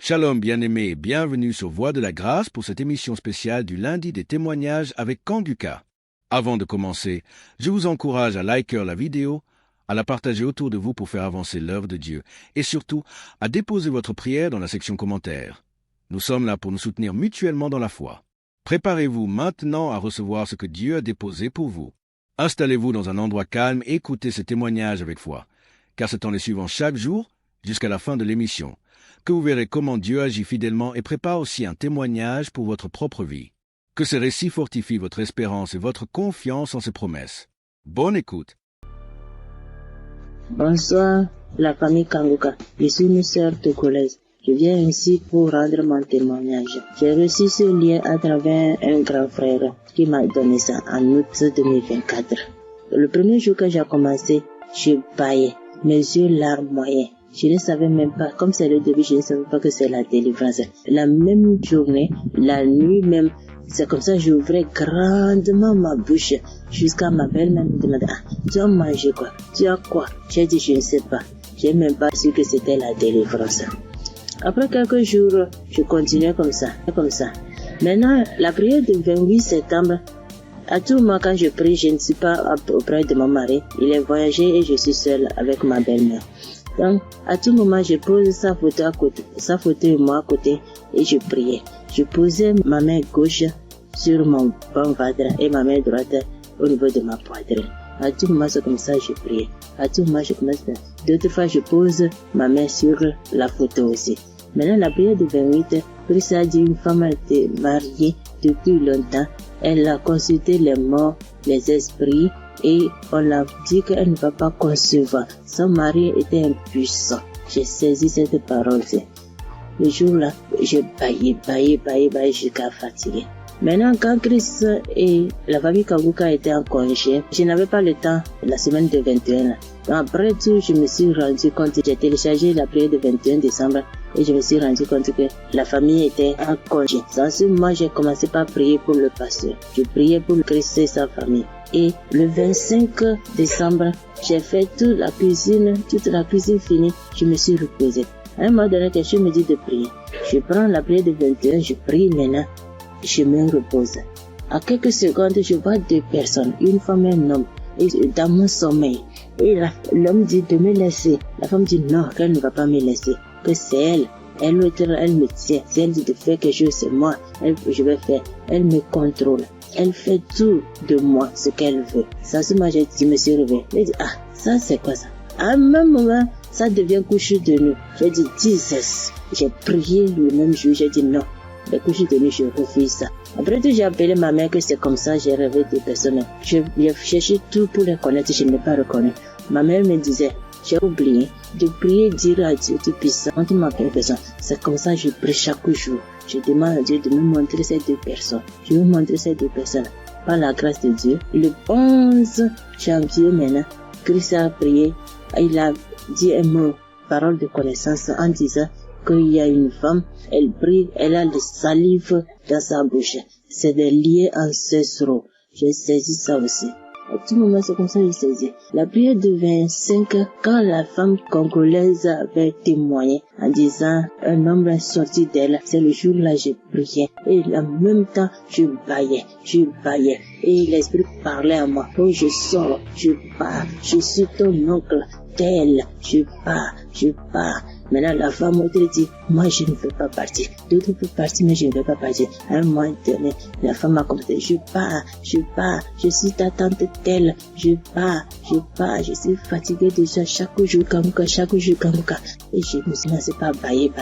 Shalom bien-aimés et bienvenue sur Voix de la Grâce pour cette émission spéciale du lundi des témoignages avec Kanduka. Avant de commencer, je vous encourage à liker la vidéo, à la partager autour de vous pour faire avancer l'œuvre de Dieu et surtout à déposer votre prière dans la section commentaires. Nous sommes là pour nous soutenir mutuellement dans la foi. Préparez-vous maintenant à recevoir ce que Dieu a déposé pour vous. Installez-vous dans un endroit calme et écoutez ces témoignages avec foi, car c'est en les suivant chaque jour jusqu'à la fin de l'émission que vous verrez comment Dieu agit fidèlement et prépare aussi un témoignage pour votre propre vie. Que ces récits fortifient votre espérance et votre confiance en ses promesses. Bonne écoute. Bonsoir, la famille Kanduka. Je suis une sœur togolaise. Je viens ici pour rendre mon témoignage. J'ai reçu ce lien à travers un grand frère qui m'a donné ça en août 2024. Le premier jour que j'ai commencé, je baillais, mes yeux larmoyaient. Je ne savais même pas, comme c'est le début, je ne savais pas que c'est la délivrance. La même journée, la nuit même, c'est comme ça j'ouvrais grandement ma bouche jusqu'à ma belle-mère me demandait « tu as mangé quoi? Tu as quoi ?» J'ai dit « je ne sais pas. » J'ai même pas su que c'était la délivrance. Après quelques jours, je continuais comme ça. Maintenant, la prière du 28 septembre, à tout moment quand je prie, je ne suis pas auprès de mon mari. Il est voyagé et je suis seule avec ma belle-mère. Donc, à tout moment, je pose sa photo et moi à côté et je priais. Je posais ma main gauche sur mon bon ventre et ma main droite au niveau de ma poitrine. À tout moment, c'est comme ça que je priais. À tout moment, je commence. D'autres fois, je pose ma main sur la photo aussi. Maintenant, la prière du 28, Christ a dit une femme était mariée depuis longtemps. Elle a consulté les morts, les esprits, et on a dit qu'elle ne va pas concevoir. Son mari était impuissant. J'ai saisi cette parole-ci. Le jour-là, je baillais jusqu'à fatiguer. Maintenant, quand Christ et la famille Kanduka étaient en congé, je n'avais pas le temps la semaine de 21. Après tout, je me suis rendu compte, j'ai téléchargé la prière du 21 décembre et je me suis rendu compte que la famille était en congé. Dans ce moment, j'ai commencé par prier pour le pasteur. Je priais pour Christ et sa famille. Et le 25 décembre, j'ai fait toute la cuisine finie, je me suis reposée. À un moment donné, quelqu'un me dit de prier. Je prends la prière de 21, je prie maintenant, je me repose. À quelques secondes, je vois deux personnes, une femme et un homme, et dans mon sommeil. Et l'homme dit de me laisser. La femme dit non, qu'elle ne va pas me laisser, que c'est elle. Elle me tient. Si elle dit de faire quelque chose, c'est moi. Je vais faire. Elle me contrôle. Elle fait tout de moi, ce qu'elle veut. Ça, ce moment, je me suis réveillée. J'ai dit, ça, c'est quoi ça? À un même moment, ça devient couche de nuit. J'ai dit, Jesus. J'ai prié le même jour. J'ai dit, non. Les couches de nuit, je refuse ça. Après tout, j'ai appelé ma mère que c'est comme ça, j'ai rêvé des personnes. J'ai cherché tout pour les connaître, je ne l'ai pas reconnu. Ma mère me disait, j'ai oublié de prier, dire à Dieu Tout-Puissant, quand tu m'appelles personne. C'est comme ça que je prie chaque jour. Je demande à Dieu de me montrer ces deux personnes. Je vais montrer ces deux personnes. Par la grâce de Dieu, le 11 janvier maintenant, Christ a prié. Il a dit un mot, parole de connaissance, en disant qu'il y a une femme, elle prie, elle a le salive dans sa bouche. C'est des liens ancestraux. J'ai saisi ça aussi. À tout moment, c'est comme ça que j'ai saisi. La prière de 25, quand la femme congolaise avait témoigné en disant un homme est sorti d'elle, c'est le jour-là que j'ai prié. Et en même temps, je baillais. Et l'esprit parlait à moi. Oh, je sors, je pars, je suis ton oncle, tel, je pars. Maintenant, la femme m'a dit, moi, je ne veux pas partir. D'autres peuvent partir, mais je ne veux pas partir. À un moment donné, la femme m'a commencé, je pars. Je suis ta tante telle. Je pars. Je suis fatiguée déjà chaque jour, Kanduka. Et je me suis lancé par bailler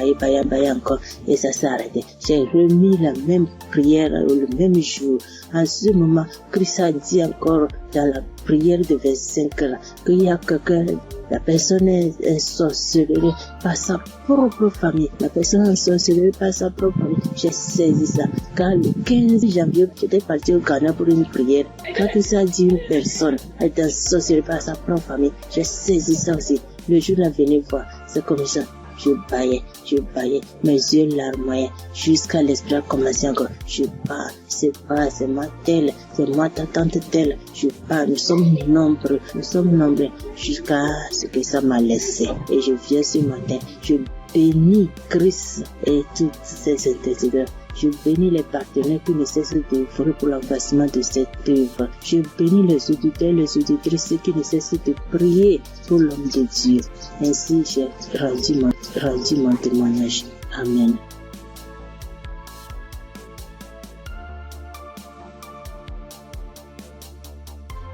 encore. Et ça s'est arrêté. J'ai remis la même prière le même jour. En ce moment, Christ a dit encore dans la prière de 25 là, qu'il y a quelqu'un, la personne est sorcelée par sa propre famille. La personne est sorcelée par sa propre famille. J'ai saisi ça. Quand le 15 janvier, j'étais parti au Ghana pour une prière. Quand Christ a dit une personne est sorcelée par sa propre famille, j'ai saisi ça aussi. Le jour là, venez voir, c'est comme ça. Je baillais, mes yeux larmoyaient, jusqu'à l'esprit a commencé encore. Je pars, c'est moi telle, c'est moi ta tante telle. Je pars, nous sommes nombreux, jusqu'à ce que ça m'a laissé. Et je viens ce matin, je bénis Christ et tous ses intercesseurs. Je bénis les partenaires qui ne cessent d'œuvrer pour l'avancement de cette œuvre. Je bénis les auditeurs, les auditrices qui ne cessent de prier pour l'homme de Dieu. Ainsi, j'ai rendu mon témoignage. Amen.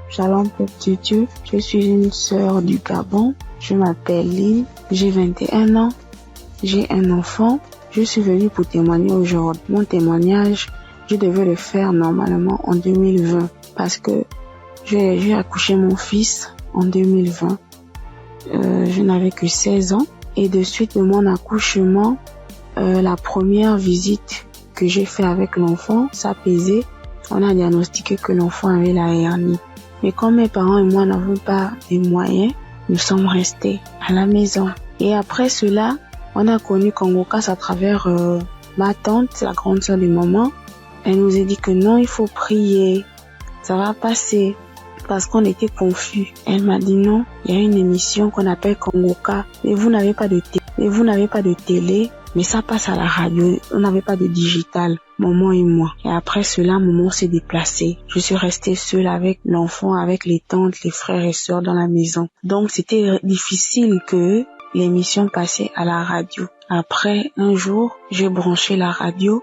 Shalom peuple de Dieu, je suis une sœur du Gabon, je m'appelle Lynn, j'ai 21 ans, j'ai un enfant, je suis venue pour témoigner aujourd'hui. Mon témoignage, je devais le faire normalement en 2020 parce que j'ai accouché mon fils en 2020. Je n'avais que 16 ans et de suite de mon accouchement, la première visite que j'ai fait avec l'enfant, ça pesait, on a diagnostiqué que l'enfant avait la hernie. Mais comme mes parents et moi n'avons pas les moyens, nous sommes restés à la maison. Et après cela, on a connu Congokas à travers ma tante, la grande sœur de maman. Elle nous a dit que non, il faut prier, ça va passer. Parce qu'on était confus. Elle m'a dit non, il y a une émission qu'on appelle Congokas. Mais vous n'avez pas de télé, mais ça passe à la radio. On n'avait pas de digital, maman et moi. Et après cela, maman s'est déplacée. Je suis restée seule avec l'enfant, avec les tantes, les frères et sœurs dans la maison. Donc c'était difficile que l'émission passait à la radio. Après, un jour, j'ai branché la radio.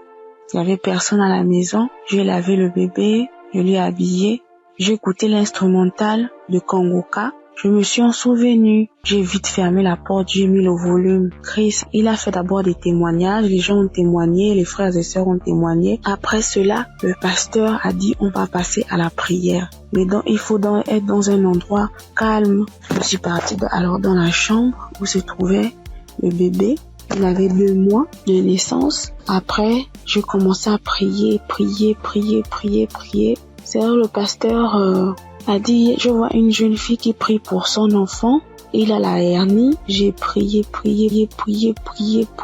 Il n'y avait personne à la maison. J'ai lavé le bébé, je l'ai habillé. J'ai écouté l'instrumental de Congokas. Je me suis en souvenu. J'ai vite fermé la porte, j'ai mis le volume. Chris, il a fait d'abord des témoignages. Les gens ont témoigné, les frères et sœurs ont témoigné. Après cela, le pasteur a dit on va passer à la prière. Mais donc, il faut être dans un endroit calme. Je suis partie alors dans la chambre où se trouvait le bébé. Il avait 2 mois de naissance. Après, j'ai commencé à prier. C'est là le pasteur a dit, je vois une jeune fille qui prie pour son enfant. Il a la hernie. J'ai prié.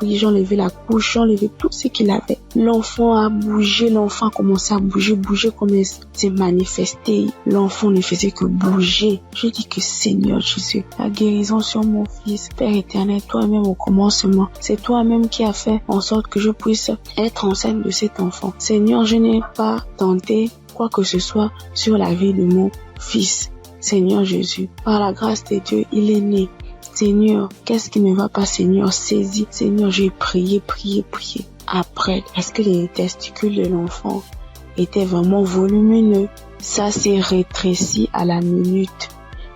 J'enlevais la couche, j'enlevais tout ce qu'il avait. L'enfant a bougé, l'enfant a commencé à bouger comme il s'est manifesté. L'enfant ne faisait que bouger. Je dis que Seigneur Jésus, la guérison sur mon fils, Père éternel, toi-même au commencement. C'est toi-même qui as fait en sorte que je puisse être enceinte de cet enfant. Seigneur, je n'ai pas tenté quoi que ce soit sur la vie de mon fils. Seigneur Jésus, par la grâce de Dieu, il est né. Seigneur, qu'est-ce qui ne va pas, Seigneur? Saisis. Seigneur, j'ai prié. Après, parce que les testicules de l'enfant étaient vraiment volumineux, ça s'est rétréci à la minute.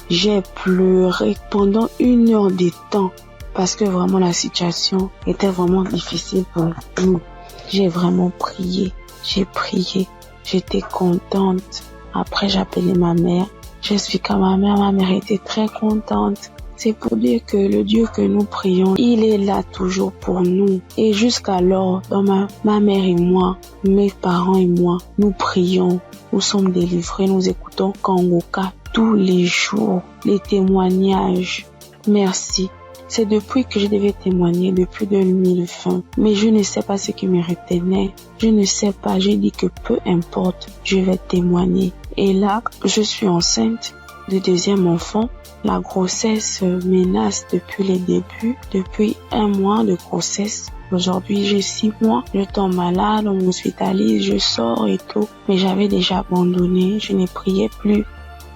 J'ai pleuré pendant 1 heure de temps parce que vraiment la situation était vraiment difficile pour nous. J'ai vraiment prié. J'étais contente. Après, j'ai appelé ma mère. J'explique à ma mère était très contente. C'est pour dire que le Dieu que nous prions, il est là toujours pour nous. Et jusqu'alors, dans ma mère et moi, mes parents et moi, nous prions, nous sommes délivrés, nous écoutons Congokas tous les jours, les témoignages. Merci. C'est depuis que je devais témoigner, depuis 2020. Mais je ne sais pas ce qui me retenait. Je ne sais pas. J'ai dit que peu importe, je vais témoigner. Et là, je suis enceinte de 2e enfant. La grossesse menace depuis les débuts, depuis 1 mois de grossesse. Aujourd'hui, j'ai 6 mois. Je tombe malade, on m'hospitalise, je sors et tout. Mais j'avais déjà abandonné. Je ne priais plus.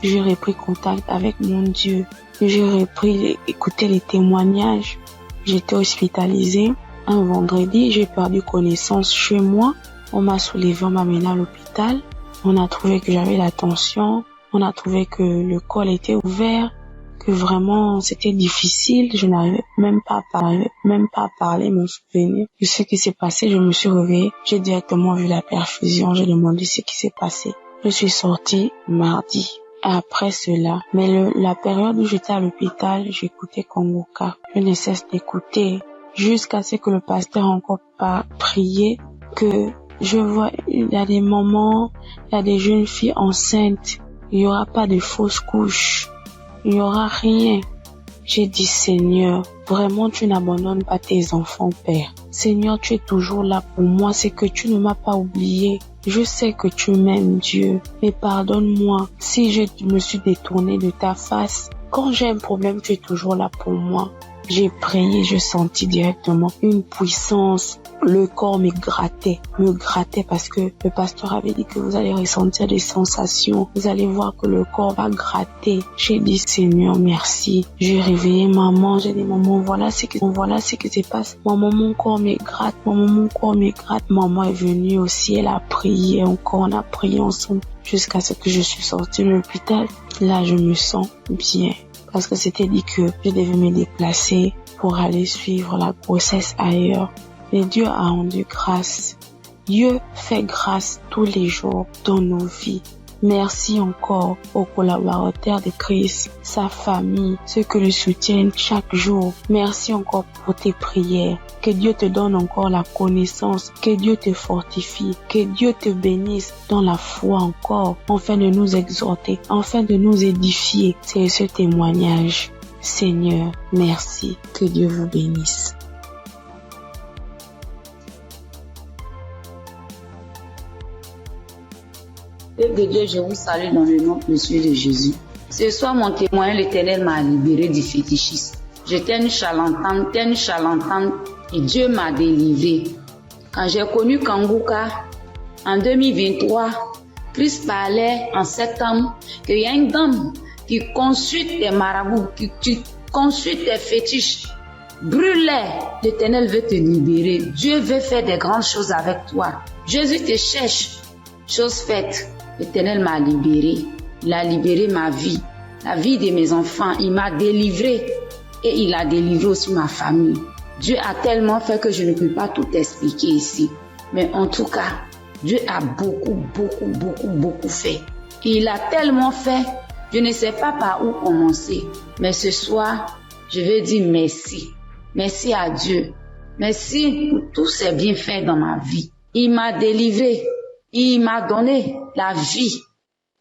J'ai repris contact avec mon Dieu. J'ai repris écouter les témoignages. J'étais hospitalisée. Un vendredi, j'ai perdu connaissance chez moi. On m'a soulevé, on m'a mené à l'hôpital. On a trouvé que j'avais la tension. On a trouvé que le col était ouvert. Que vraiment c'était difficile. Je n'arrivais même pas à parler, mon souvenir de ce qui s'est passé. Je me suis réveillée. J'ai directement vu la perfusion. J'ai demandé ce qui s'est passé. Je suis sortie mardi. Après cela, mais la période où j'étais à l'hôpital, j'écoutais Congokas. Je ne cesse d'écouter jusqu'à ce que le pasteur encore pas prié, que je vois, il y a des moments, il y a des jeunes filles enceintes, il y aura pas de fausses couches, il y aura rien. J'ai dit, Seigneur, vraiment tu n'abandonnes pas tes enfants, Père. Seigneur, tu es toujours là pour moi, c'est que tu ne m'as pas oublié. Je sais que tu m'aimes, Dieu, mais pardonne-moi si je me suis détournée de ta face. Quand j'ai un problème, tu es toujours là pour moi. J'ai prié, je sentis directement une puissance. Le corps me grattait parce que le pasteur avait dit que vous allez ressentir des sensations. Vous allez voir que le corps va gratter. J'ai dit, Seigneur, merci. J'ai réveillé maman. J'ai dit, maman, voilà ce qui se passe. Maman, mon corps me gratte. Maman, mon corps me gratte. Maman est venue aussi. Elle a prié encore. On a prié ensemble jusqu'à ce que je suis sortie de l'hôpital. Là, je me sens bien. Parce que c'était dit que je devais me déplacer pour aller suivre la grossesse ailleurs. Et Dieu a rendu grâce. Dieu fait grâce tous les jours dans nos vies. Merci encore aux collaborateurs de Christ, sa famille, ceux qui le soutiennent chaque jour. Merci encore pour tes prières. Que Dieu te donne encore la connaissance, que Dieu te fortifie, que Dieu te bénisse dans la foi encore, afin de nous exhorter, afin de nous édifier. C'est ce témoignage. Seigneur, merci. Que Dieu vous bénisse. Père de Dieu, je vous salue dans le nom précieux de Jésus. Ce soir, mon témoin, l'Éternel m'a libéré du fétichisme. J'étais une charlatane, et Dieu m'a délivré. Quand j'ai connu Kanguka, en 2023, Christ parlait en septembre qu'il y a une dame qui consulte des marabouts, qui consulte des fétiches. Brûle-les, l'Éternel veut te libérer. Dieu veut faire des grandes choses avec toi. Jésus te cherche. Chose faite, l'Éternel m'a libéré. Il a libéré ma vie, la vie de mes enfants. Il m'a délivré et il a délivré aussi ma famille. Dieu a tellement fait que je ne peux pas tout expliquer ici. Mais en tout cas, Dieu a beaucoup fait. Et il a tellement fait, je ne sais pas par où commencer. Mais ce soir, je veux dire merci. Merci à Dieu. Merci pour tous ces bienfaits dans ma vie. Il m'a délivré. Il m'a donné la vie.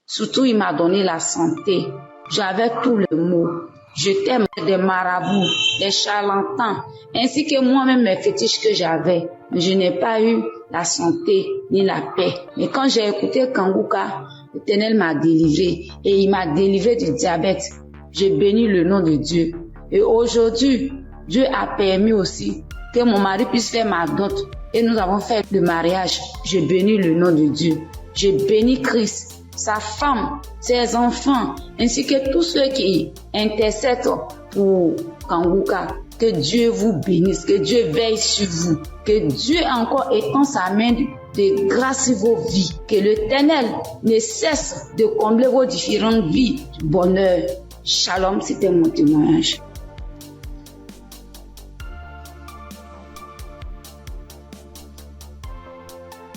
Surtout, il m'a donné la santé. J'avais tout le mot. J'étais des marabouts, des charlatans, ainsi que moi-même mes fétiches que j'avais. Mais je n'ai pas eu la santé ni la paix. Mais quand j'ai écouté Kanguka, l'Éternel m'a délivré et il m'a délivré du diabète. J'ai béni le nom de Dieu. Et aujourd'hui, Dieu a permis aussi que mon mari puisse faire ma dot. Et nous avons fait le mariage. Je bénis le nom de Dieu. Je bénis Christ, sa femme, ses enfants, ainsi que tous ceux qui intercèdent pour Kanguka. Que Dieu vous bénisse, que Dieu veille sur vous, que Dieu encore étend sa main de grâce sur vos vies, que l'Éternel ne cesse de combler vos différentes vies de bonheur. Shalom, c'était mon témoignage.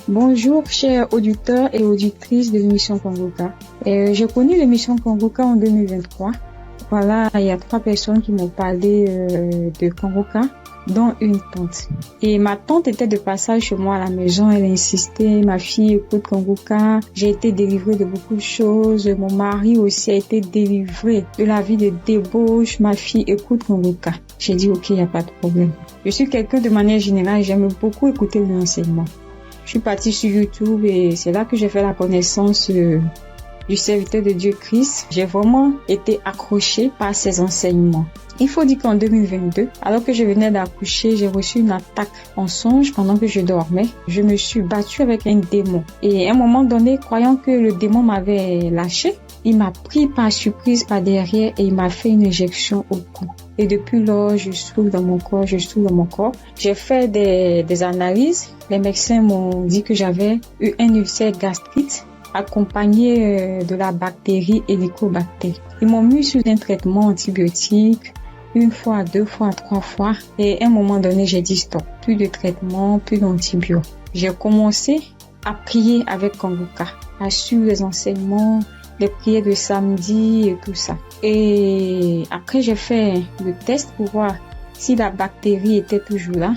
Bonjour chers auditeurs et auditrices de l'émission Kanguka. J'ai connu l'émission Kanguka en 2023. Voilà, il y a 3 personnes qui m'ont parlé de Kanguka, dont une tante. Et ma tante était de passage chez moi à la maison, elle insistait, ma fille écoute Kanguka. J'ai été délivrée de beaucoup de choses, mon mari aussi a été délivré de la vie de débauche, ma fille écoute Kanguka. J'ai dit ok, il n'y a pas de problème. Je suis quelqu'un de manière générale, j'aime beaucoup écouter l'enseignement. Je suis partie sur YouTube et c'est là que j'ai fait la connaissance du serviteur de Dieu Christ. J'ai vraiment été accrochée par ses enseignements. Il faut dire qu'en 2022, alors que je venais d'accoucher, j'ai reçu une attaque en songe pendant que je dormais. Je me suis battue avec un démon. Et à un moment donné, croyant que le démon m'avait lâché, il m'a pris par surprise par derrière et il m'a fait une injection au cou. Et depuis lors, je souffre dans mon corps. J'ai fait des analyses. Les médecins m'ont dit que j'avais eu un ulcère gastrique accompagné de la bactérie Helicobacter. Ils m'ont mis sous un traitement antibiotique 1 fois, 2 fois, 3 fois. Et à un moment donné, j'ai dit stop. Plus de traitement, plus d'antibiotiques. J'ai commencé à prier avec Kanguka, à suivre les enseignements, les prières de samedi et tout ça. Et après, j'ai fait le test pour voir si la bactérie était toujours là.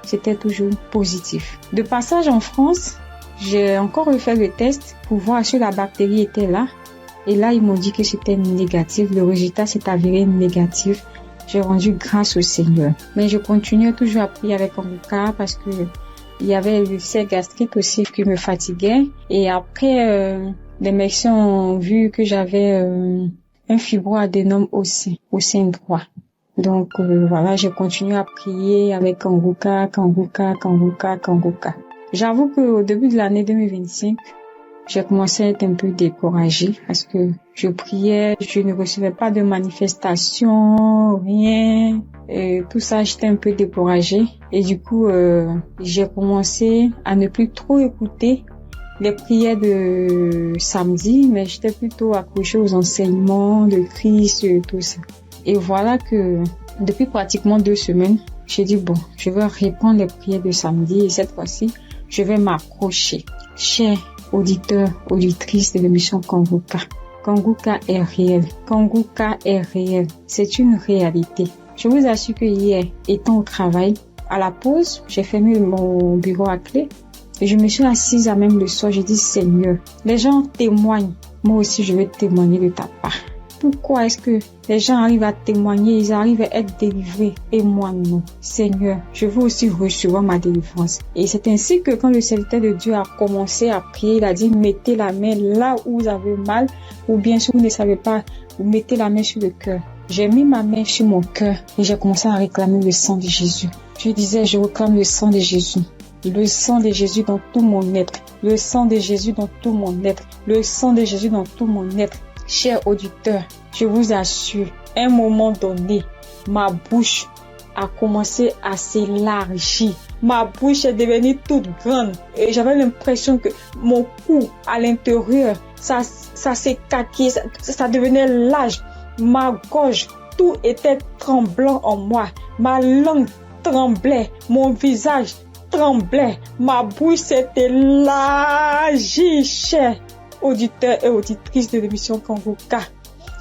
C'était toujours positif. De passage en France, j'ai encore refait le test pour voir si la bactérie était là. Et là, ils m'ont dit que c'était négatif. Le résultat s'est avéré négatif. J'ai rendu grâce au Seigneur. Mais je continuais toujours à prier avec Kanguka parce que il y avait l'ulcère gastrique aussi qui me fatiguait. Et après, les médecins ont vu que j'avais un fibroadénome au sein droit. Donc voilà, j'ai continué à prier avec Kanguka. J'avoue qu'au début de l'année 2025, j'ai commencé à être un peu découragée parce que je priais, je ne recevais pas de manifestation, rien. Et tout ça, j'étais un peu découragée. Et du coup, j'ai commencé à ne plus trop écouter les prières de samedi, mais j'étais plutôt accrochée aux enseignements de Christ et tout ça. Et voilà que depuis pratiquement 2 semaines, j'ai dit bon, je vais reprendre les prières de samedi et cette fois-ci, je vais m'accrocher. Chers auditeurs, auditrices de l'émission Kanguka, Kanguka est réel. Kanguka est réel. C'est une réalité. Je vous assure que hier, étant au travail, à la pause, j'ai fermé mon bureau à clé et je me suis assise à même le soir. J'ai dit Seigneur, les gens témoignent. Moi aussi, je vais témoigner de ta part. Pourquoi est-ce que les gens arrivent à témoigner, ils arrivent à être délivrés et moi non? Seigneur, je veux aussi recevoir ma délivrance. Et c'est ainsi que quand le serviteur de Dieu a commencé à prier, il a dit mettez la main là où vous avez mal, ou bien si vous ne savez pas, vous mettez la main sur le cœur. J'ai mis ma main sur mon cœur et j'ai commencé à réclamer le sang de Jésus. Je disais, je réclame le sang de Jésus. Le sang de Jésus dans tout mon être. Le sang de Jésus dans tout mon être. Le sang de Jésus dans tout mon être. Chers auditeurs, je vous assure, à un moment donné, ma bouche a commencé à s'élargir. Ma bouche est devenue toute grande et j'avais l'impression que mon cou à l'intérieur, ça s'écaquait, ça devenait large. Ma gorge, tout était tremblant en moi. Ma langue tremblait, mon visage tremblait, ma bouche s'est élargie, chers auditeurs et auditrices de l'émission Kanguka.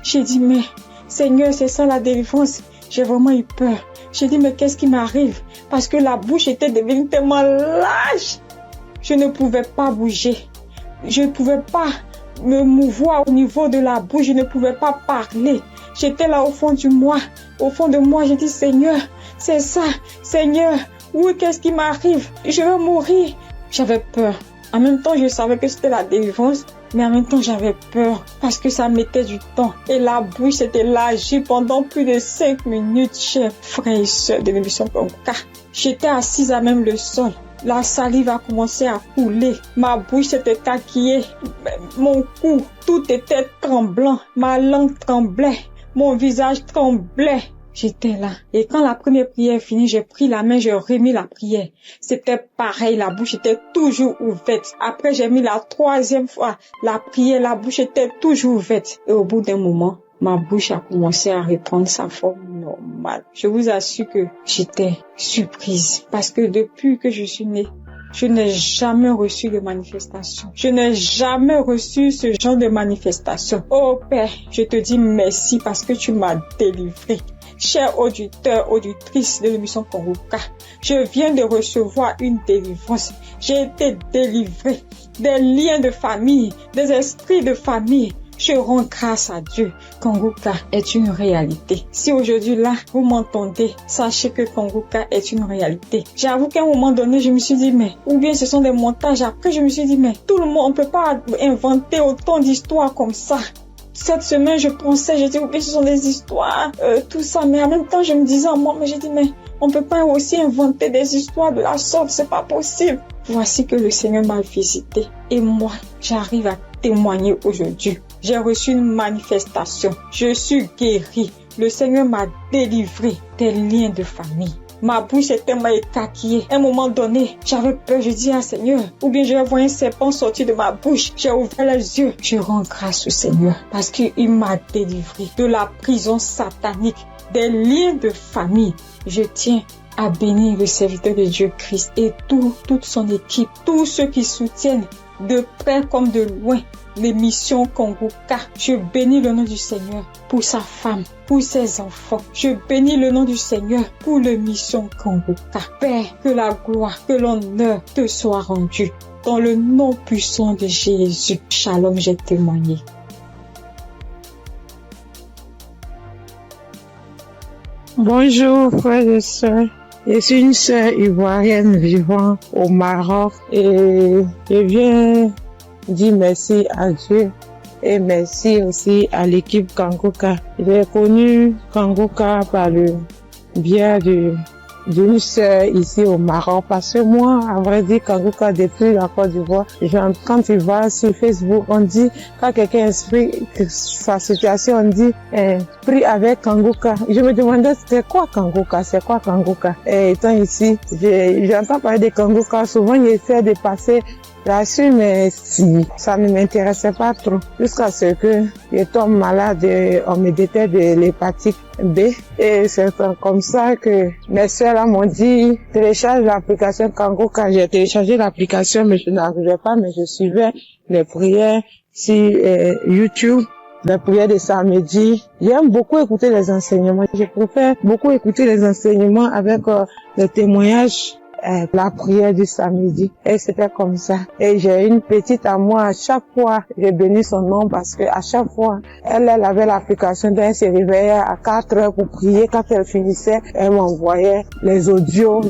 J'ai dit, mais Seigneur, c'est ça la délivrance. J'ai vraiment eu peur. J'ai dit, mais qu'est-ce qui m'arrive? Parce que la bouche était devenue tellement large. Je ne pouvais pas bouger. Je ne pouvais pas me mouvoir au niveau de la bouche. Je ne pouvais pas parler. J'étais là au fond de moi. J'ai dit, Seigneur, c'est ça. Seigneur, oui, qu'est-ce qui m'arrive? Je vais mourir. J'avais peur. En même temps, je savais que c'était la délivrance, mais en même temps, j'avais peur parce que ça mettait du temps. Et la bouche s'était élargie pendant plus de 5 minutes, chers frères et sœurs de l'émission Kanguka. J'étais assise à même le sol. La salive a commencé à couler. Ma bouche s'était écarquillée. Mon cou, tout était tremblant. Ma langue tremblait. Mon visage tremblait. J'étais là. Et quand la première prière est finie, j'ai pris la main, j'ai remis la prière. C'était pareil, la bouche était toujours ouverte. Après, j'ai mis la 3e fois la prière, la bouche était toujours ouverte. Et au bout d'un moment, ma bouche a commencé à reprendre sa forme normale. Je vous assure que j'étais surprise. Parce que depuis que je suis née, je n'ai jamais reçu de manifestation. Je n'ai jamais reçu ce genre de manifestation. Oh Père, je te dis merci parce que tu m'as délivré. Chers auditeurs, auditrices de l'émission Kanguka, je viens de recevoir une délivrance. J'ai été délivrée des liens de famille, des esprits de famille. Je rends grâce à Dieu. Kanguka est une réalité. Si aujourd'hui là, vous m'entendez, sachez que Kanguka est une réalité. J'avoue qu'à un moment donné, je me suis dit, mais, ou bien ce sont des montages. Après, je me suis dit, mais, tout le monde, on peut pas inventer autant d'histoires comme ça. Cette semaine, je pensais, j'ai dit, oui, ce sont des histoires, tout ça. Mais en même temps, je me disais en moi, mais j'ai dit, mais on peut pas aussi inventer des histoires de la sorte, c'est pas possible. Voici que le Seigneur m'a visité. Et moi, j'arrive à témoigner aujourd'hui. J'ai reçu une manifestation. Je suis guérie. Le Seigneur m'a délivré des liens de famille. Ma bouche est tellement écarquillée. À un moment donné, j'avais peur. Je dis à Seigneur, ou bien je vais voir un serpent sortir de ma bouche. J'ai ouvert les yeux. Je rends grâce au Seigneur parce qu'il m'a délivré de la prison satanique, des liens de famille. Je tiens à bénir le serviteur de Dieu Christ et toute son équipe, tous ceux qui soutiennent de près comme de loin l'émission Kanguka. Je bénis le nom du Seigneur pour sa femme, pour ses enfants. Je bénis le nom du Seigneur pour l'émission Kanguka. Père, que la gloire, que l'honneur te soit rendu. Dans le nom puissant de Jésus. Shalom, j'ai témoigné. Bonjour frères et sœurs. Je suis une sœur ivoirienne vivant au Maroc et je viens dire merci à Dieu Et merci aussi à l'équipe Kanguka. J'ai connu Kanguka par le biais d'une sœur ici au Maroc, parce que moi, à vrai dire, Kanguka depuis la Côte d'Ivoire, quand tu vas sur Facebook, on dit, quand quelqu'un explique sa situation, on dit, prie avec Kanguka. Je me demandais, c'est quoi Kanguka? Et étant ici, j'entends parler de Kanguka, souvent j'essaie de passer là-dessus, mais si, ça ne m'intéressait pas trop. Jusqu'à ce que je tombe malade, on me détecte de l'hépatite B. Et c'est comme ça que mes soeurs là m'ont dit, télécharge l'application Kanguka. J'ai téléchargé l'application, mais je n'arrivais pas, mais je suivais les prières sur YouTube. Les prières de samedi. J'aime beaucoup écouter les enseignements. Je préfère beaucoup écouter les enseignements avec les témoignages, la prière du samedi. Et c'était comme ça. Et j'ai une petite à moi, à chaque fois, j'ai béni son nom parce que à chaque fois, elle avait l'application, donc elle se réveillait à 4 heures pour prier. Quand elle finissait, elle m'envoyait les audios,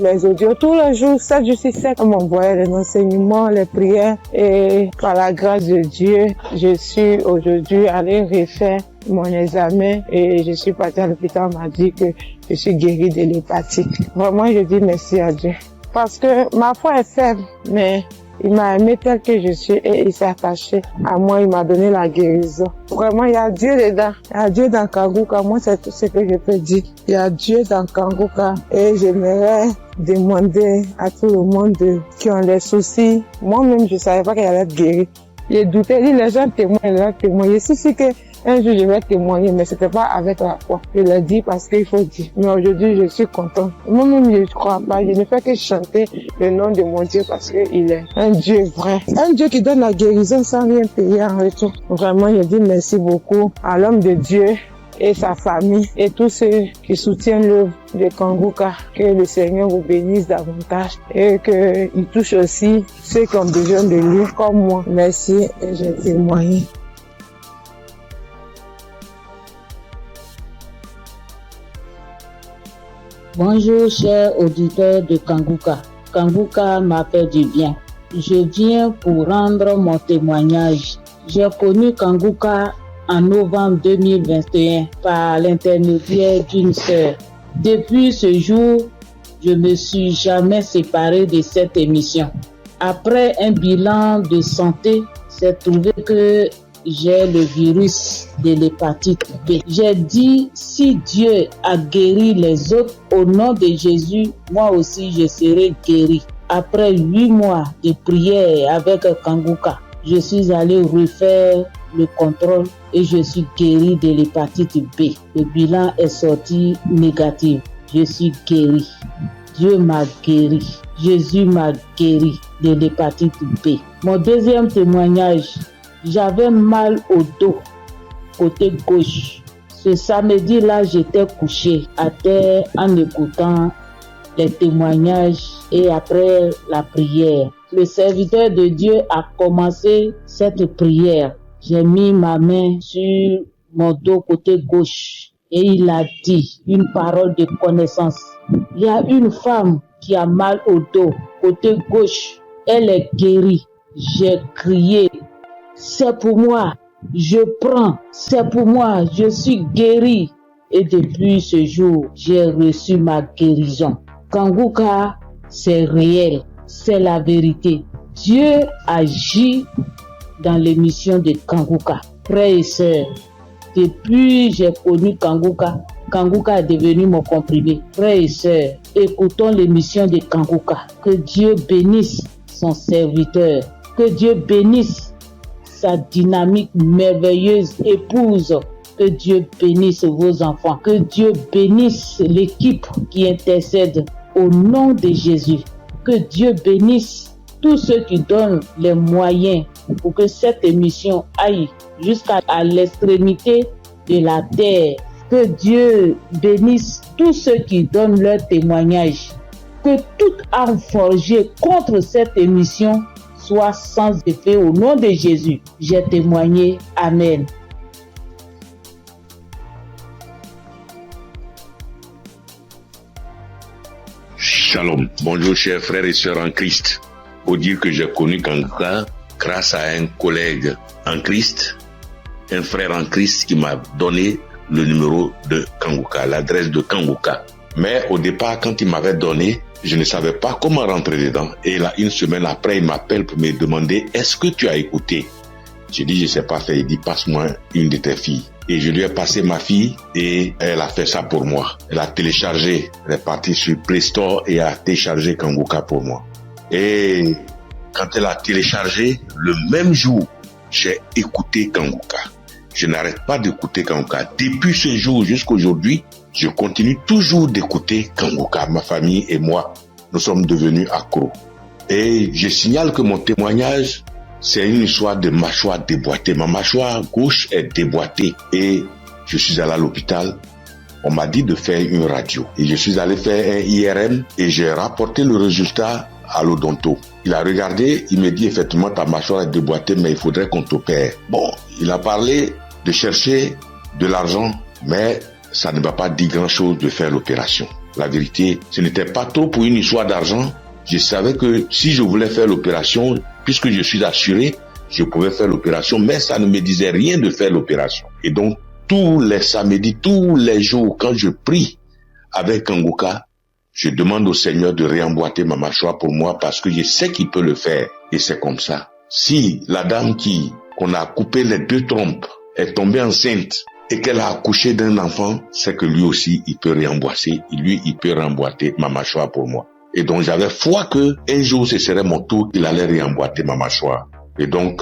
tous les jours, 7 jours sur 7, elle m'envoyait les enseignements, les prières. Et par la grâce de Dieu, je suis aujourd'hui allée refaire mon examen et je suis partie à l'hôpital, on m'a dit que je suis guérie de l'hépatite. Vraiment, je dis merci à Dieu. Parce que ma foi est faible, mais il m'a aimé tel que je suis et il s'est attaché à moi, il m'a donné la guérison. Vraiment, il y a Dieu dedans. Il y a Dieu dans Kanguka. Moi, c'est tout ce que je peux dire. Il y a Dieu dans Kanguka et j'aimerais demander à tout le monde qui ont des soucis. Moi-même, je savais pas qu'elle allait être guérie. J'ai douté, les gens témoignent. Je suis sûre que un jour, je vais témoigner, mais c'était pas avec la foi. Je l'ai dit parce qu'il faut dire. Mais aujourd'hui, je suis contente. Moi-même, je ne crois pas. Je ne fais que chanter le nom de mon Dieu parce qu'il est un Dieu vrai. Un Dieu qui donne la guérison sans rien payer en retour. Vraiment, je dis merci beaucoup à l'homme de Dieu et sa famille et tous ceux qui soutiennent l'œuvre de Kanguka. Que le Seigneur vous bénisse davantage et qu'il touche aussi ceux qui ont besoin de lui comme moi. Merci et j'ai témoigné. Bonjour chers auditeurs de Kanguka. Kanguka m'a fait du bien. Je viens pour rendre mon témoignage. J'ai connu Kanguka en novembre 2021 par l'intermédiaire d'une sœur. Depuis ce jour, je ne me suis jamais séparée de cette émission. Après un bilan de santé, c'est trouvé que j'ai le virus de l'hépatite B. J'ai dit, si Dieu a guéri les autres, au nom de Jésus, moi aussi je serai guéri. Après 8 mois de prière avec Kanguka, je suis allé refaire le contrôle et je suis guéri de l'hépatite B. Le bilan est sorti négatif. Je suis guéri. Dieu m'a guéri. Jésus m'a guéri de l'hépatite B. Mon deuxième témoignage, j'avais mal au dos, côté gauche. Ce samedi-là, j'étais couché à terre en écoutant les témoignages et après la prière. Le serviteur de Dieu a commencé cette prière. J'ai mis ma main sur mon dos côté gauche et il a dit une parole de connaissance. Il y a une femme qui a mal au dos côté gauche. Elle est guérie. J'ai crié. C'est pour moi, je prends, c'est pour moi, je suis guéri. Et depuis ce jour, j'ai reçu ma guérison. Kanguka, c'est réel, c'est la vérité. Dieu agit dans l'émission de Kanguka. Frères et sœurs, depuis j'ai connu Kanguka, Kanguka est devenu mon comprimé. Frères et sœurs, écoutons l'émission de Kanguka. Que Dieu bénisse son serviteur, que Dieu bénisse sa dynamique merveilleuse épouse. Que Dieu bénisse vos enfants. Que Dieu bénisse l'équipe qui intercède au nom de Jésus. Que Dieu bénisse tous ceux qui donnent les moyens pour que cette émission aille jusqu'à l'extrémité de la terre. Que Dieu bénisse tous ceux qui donnent leur témoignage. Que toute arme forgée contre cette émission soit sans effet au nom de Jésus. J'ai témoigné. Amen. Shalom. Bonjour chers frères et sœurs en Christ. Faut dire que j'ai connu Kanguka grâce à un collègue en Christ un frère en Christ qui m'a donné le numéro de Kanguka, l'adresse de Kanguka. Mais au départ, quand il m'avait donné, je ne savais pas comment rentrer dedans. Et là, une semaine après, il m'appelle pour me demander, est-ce que tu as écouté? J'ai dit, je ne sais pas faire. Il dit, passe-moi une de tes filles. Et je lui ai passé ma fille et elle a fait ça pour moi. Elle a téléchargé, elle est partie sur Play Store et a téléchargé Kanguka pour moi. Et quand elle a téléchargé, le même jour, j'ai écouté Kanguka. Je n'arrête pas d'écouter Kanguka. Depuis ce jour jusqu'à aujourd'hui, je continue toujours d'écouter Kanguka. Ma famille et moi, nous sommes devenus accros. Et je signale que mon témoignage, c'est une histoire de mâchoire déboîtée. Ma mâchoire gauche est déboîtée et je suis allé à l'hôpital. On m'a dit de faire une radio. Et je suis allé faire un IRM et j'ai rapporté le résultat à l'odonto. Il a regardé, il me dit effectivement ta mâchoire est déboîtée mais il faudrait qu'on t'opère. Bon, il a parlé de chercher de l'argent mais ça ne m'a pas dit grand chose de faire l'opération. La vérité, ce n'était pas trop pour une histoire d'argent. Je savais que si je voulais faire l'opération, puisque je suis assuré, je pouvais faire l'opération, mais ça ne me disait rien de faire l'opération. Et donc, tous les samedis, tous les jours, quand je prie avec Kanguka, je demande au Seigneur de réemboîter ma mâchoire pour moi parce que je sais qu'il peut le faire. Et c'est comme ça. Si la dame qu'on a coupé les 2 trompes est tombée enceinte et qu'elle a accouché d'un enfant, c'est que lui aussi, il peut réemboîter. Lui, il peut réemboîter ma mâchoire pour moi. Et donc, j'avais foi que un jour, ce serait mon tour, il allait réemboîter ma mâchoire. Et donc,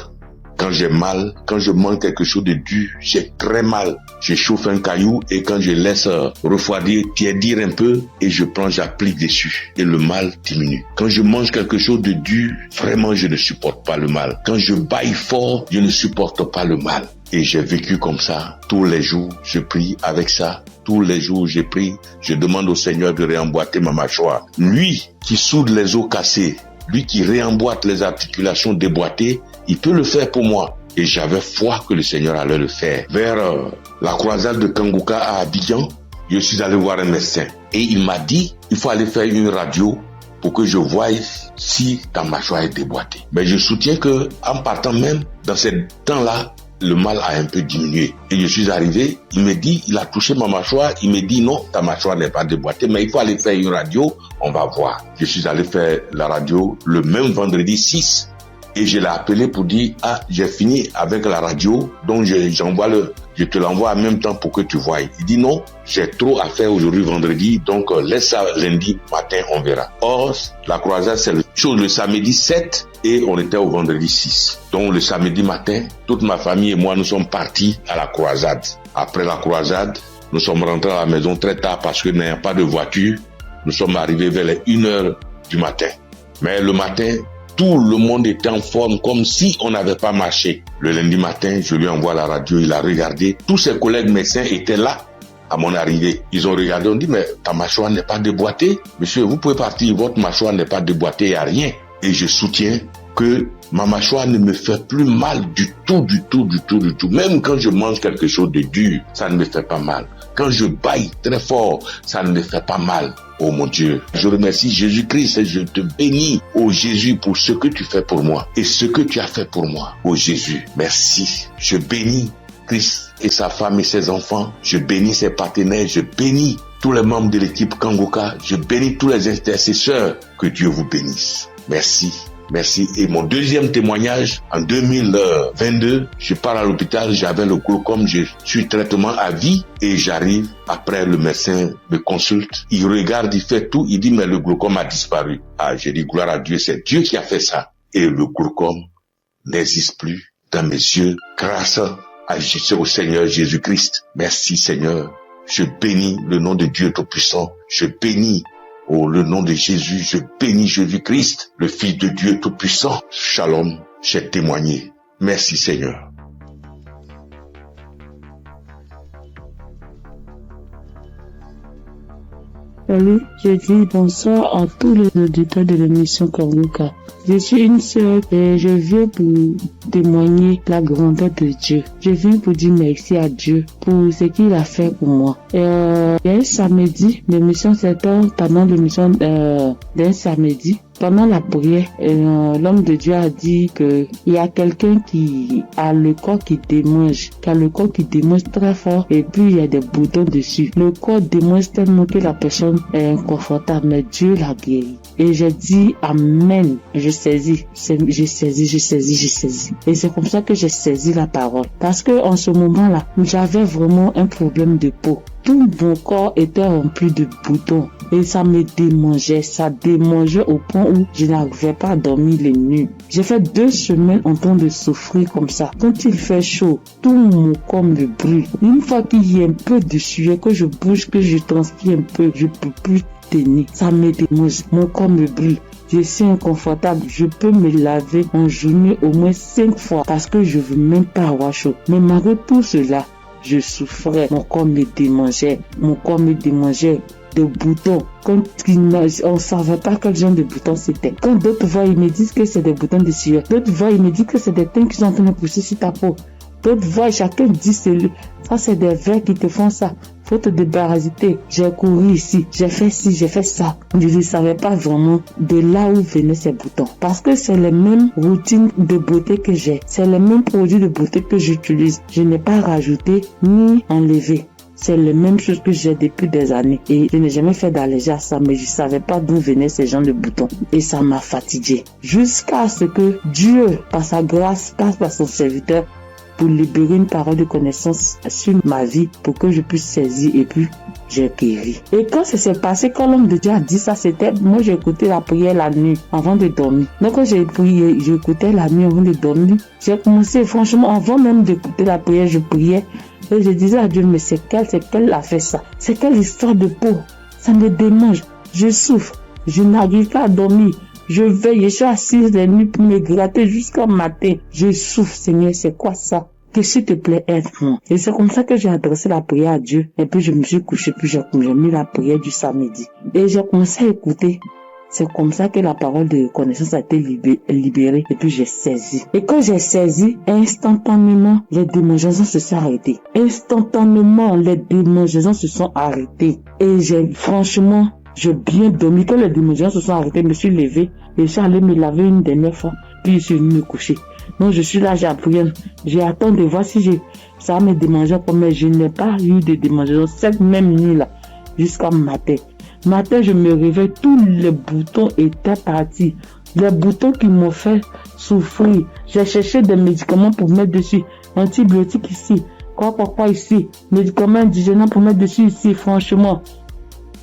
quand j'ai mal, quand je mange quelque chose de dur, j'ai très mal. Je chauffe un caillou et quand je laisse refroidir, tiédir un peu et je prends, j'applique dessus et le mal diminue. Quand je mange quelque chose de dur, vraiment, je ne supporte pas le mal. Quand je bâille fort, je ne supporte pas le mal. Et j'ai vécu comme ça. Tous les jours, je prie avec ça. Tous les jours, je prie. Je demande au Seigneur de réemboîter ma mâchoire. Lui qui soude les os cassés, lui qui réemboîte les articulations déboîtées, il peut le faire pour moi. Et j'avais foi que le Seigneur allait le faire. Vers la croisade de Kanguka à Abidjan, je suis allé voir un médecin. Et il m'a dit, il faut aller faire une radio pour que je voie si ta mâchoire est déboîtée. Mais je soutiens que en partant même, dans ce temps-là, le mal a un peu diminué. Et je suis arrivé, il me dit, il a touché ma mâchoire, il me dit non, ta mâchoire n'est pas déboîtée, mais il faut aller faire une radio, on va voir. Je suis allé faire la radio le même vendredi 6 et je l'ai appelé pour dire, j'ai fini avec la radio, donc je te l'envoie en même temps pour que tu voies. Il dit non, j'ai trop à faire aujourd'hui vendredi, donc laisse ça lundi matin, on verra. Or, la croisade, c'est le samedi 7 et on était au vendredi 6. Donc le samedi matin, toute ma famille et moi, nous sommes partis à la croisade. Après la croisade, nous sommes rentrés à la maison très tard parce que n'ayant pas de voiture, nous sommes arrivés vers les 1h du matin. Mais le matin, tout le monde était en forme comme si on n'avait pas marché. Le lundi matin, je lui envoie la radio, il a regardé. Tous ses collègues médecins étaient là à mon arrivée. Ils ont regardé, on dit, mais ta mâchoire n'est pas déboîtée. Monsieur, vous pouvez partir, votre mâchoire n'est pas déboîtée, il n'y a rien. Et je soutiens que ma mâchoire ne me fait plus mal du tout. Même quand je mange quelque chose de dur, ça ne me fait pas mal. Quand je bâille très fort, ça ne me fait pas mal. Oh mon Dieu, je remercie Jésus-Christ et je te bénis, oh Jésus, pour ce que tu fais pour moi et ce que tu as fait pour moi. Oh Jésus, merci. Je bénis Christ et sa femme et ses enfants. Je bénis ses partenaires. Je bénis tous les membres de l'équipe Kanguka. Je bénis tous les intercesseurs. Que Dieu vous bénisse. Merci. Merci. Et mon deuxième témoignage, en 2022, je pars à l'hôpital, j'avais le glaucome, je suis traitement à vie et j'arrive, après le médecin me consulte, il regarde, il fait tout, il dit mais le glaucome a disparu. J'ai dit gloire à Dieu, c'est Dieu qui a fait ça. Et le glaucome n'existe plus dans mes yeux grâce au Seigneur Jésus-Christ. Merci Seigneur. Je bénis le nom de Dieu Tout-Puissant. Je bénis le nom de Jésus, je bénis Jésus-Christ, le Fils de Dieu Tout-Puissant. Shalom, j'ai témoigné. Merci Seigneur. Salut, je dis bonsoir à tous les auditeurs de l'émission Kanguka. Je suis une sœur et je viens pour témoigner la grandeur de Dieu. Je viens pour dire merci à Dieu pour ce qu'il a fait pour moi. Il y a un samedi, l'émission c'était pendant l'émission d'un samedi. Pendant la prière, l'homme de Dieu a dit que il y a quelqu'un qui a le corps qui démange, très fort, et puis il y a des boutons dessus. Le corps démange tellement que la personne est inconfortable, mais Dieu l'a guéri. Et j'ai dit amen. Je saisis. Et c'est comme ça que j'ai saisi la parole. Parce que en ce moment-là, j'avais vraiment un problème de peau. Tout mon corps était rempli de boutons et ça me démangeait. Ça démangeait au point où je n'arrivais pas à dormir les nuits. J'ai fait 2 semaines en train de souffrir comme ça. Quand il fait chaud, tout mon corps me brûle. Une fois qu'il y a un peu de sueur, que je bouge, que je transpire un peu, je peux plus tenir. Ça me démange. Mon corps me brûle. Je suis inconfortable. Je peux me laver en journée au moins 5 fois parce que je veux même pas avoir chaud. Mais malgré tout cela, je souffrais. Mon corps me démangeait de boutons. Quand on ne savait pas quel genre de boutons c'était. Quand d'autres voient, ils me disent que c'est des boutons de sueur. D'autres voient, ils me disent que c'est des teintes qui sont en train de pousser sur ta peau. D'autres voient, chacun dit ça c'est des vers qui te font ça. Faut te débarrasser. J'ai couru ici, j'ai fait ci, j'ai fait ça. Je ne savais pas vraiment de là où venaient ces boutons. Parce que c'est les mêmes routines de beauté que j'ai. C'est les mêmes produits de beauté que j'utilise. Je n'ai pas rajouté ni enlevé. C'est la même chose que j'ai depuis des années. Et je n'ai jamais fait d'allergie à ça, mais je ne savais pas d'où venaient ces genres de boutons. Et ça m'a fatigué. Jusqu'à ce que Dieu, par sa grâce, passe par son serviteur pour libérer une parole de connaissance sur ma vie pour que je puisse saisir et puis j'ai guéri. Et quand ça s'est passé, quand l'homme de Dieu a dit ça, c'était, moi j'ai écouté la prière la nuit avant de dormir. Donc quand j'ai prié, j'écoutais la nuit avant de dormir. J'ai commencé, franchement, avant même d'écouter la prière, je priais. Et je disais à Dieu, mais c'est quelle a fait ça? C'est quelle histoire de peau? Ça me démange. Je souffre. Je n'arrive pas à dormir. Je veille, je suis assise les nuits pour me gratter jusqu'au matin. Je souffre, Seigneur, c'est quoi ça? Que s'il te plaît, aide-moi. Et c'est comme ça que j'ai adressé la prière à Dieu. Et puis je me suis couché, puis j'ai mis la prière du samedi. Et j'ai commencé à écouter. C'est comme ça que la parole de connaissance a été libérée. Et puis j'ai saisi. Et quand j'ai saisi, instantanément, les démangeaisons se sont arrêtées. Instantanément, les démangeaisons se sont arrêtées. Et j'ai bien dormi. Quand les démangeaisons se sont arrêtées, je me suis levé. Et je suis allé me laver une dernière fois. Puis je suis venu me coucher. Donc je suis là, j'ai appris. J'ai attendu de voir si ça va me démanger. Mais je n'ai pas eu de démangeaison cette même nuit-là. Jusqu'à matin. Matin, je me réveille, tous les boutons étaient partis. Les boutons qui m'ont fait souffrir. J'ai cherché des médicaments pour mettre dessus. Antibiotiques ici. Quoi ici. Médicaments indigènes pour mettre dessus ici. Franchement,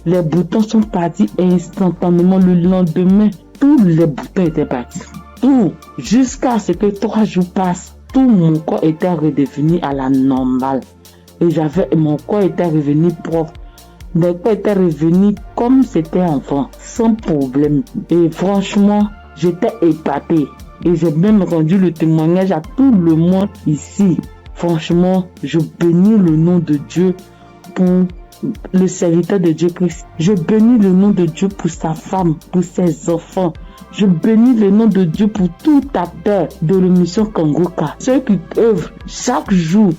les boutons sont partis instantanément. Le lendemain, tous les boutons étaient partis. Tout. Jusqu'à ce que 3 jours passent. Tout mon corps était redevenu à la normale. Et mon corps était revenu propre. Mon corps était revenu comme c'était enfant, sans problème. Et franchement, j'étais épatée. Et j'ai même rendu le témoignage à tout le monde ici. Franchement, je bénis le nom de Dieu pour le serviteur de Dieu Christ. Je bénis le nom de Dieu pour sa femme, pour ses enfants. Je bénis le nom de Dieu pour tout acteur de l'émission Kangoka. Ceux qui œuvrent chaque jour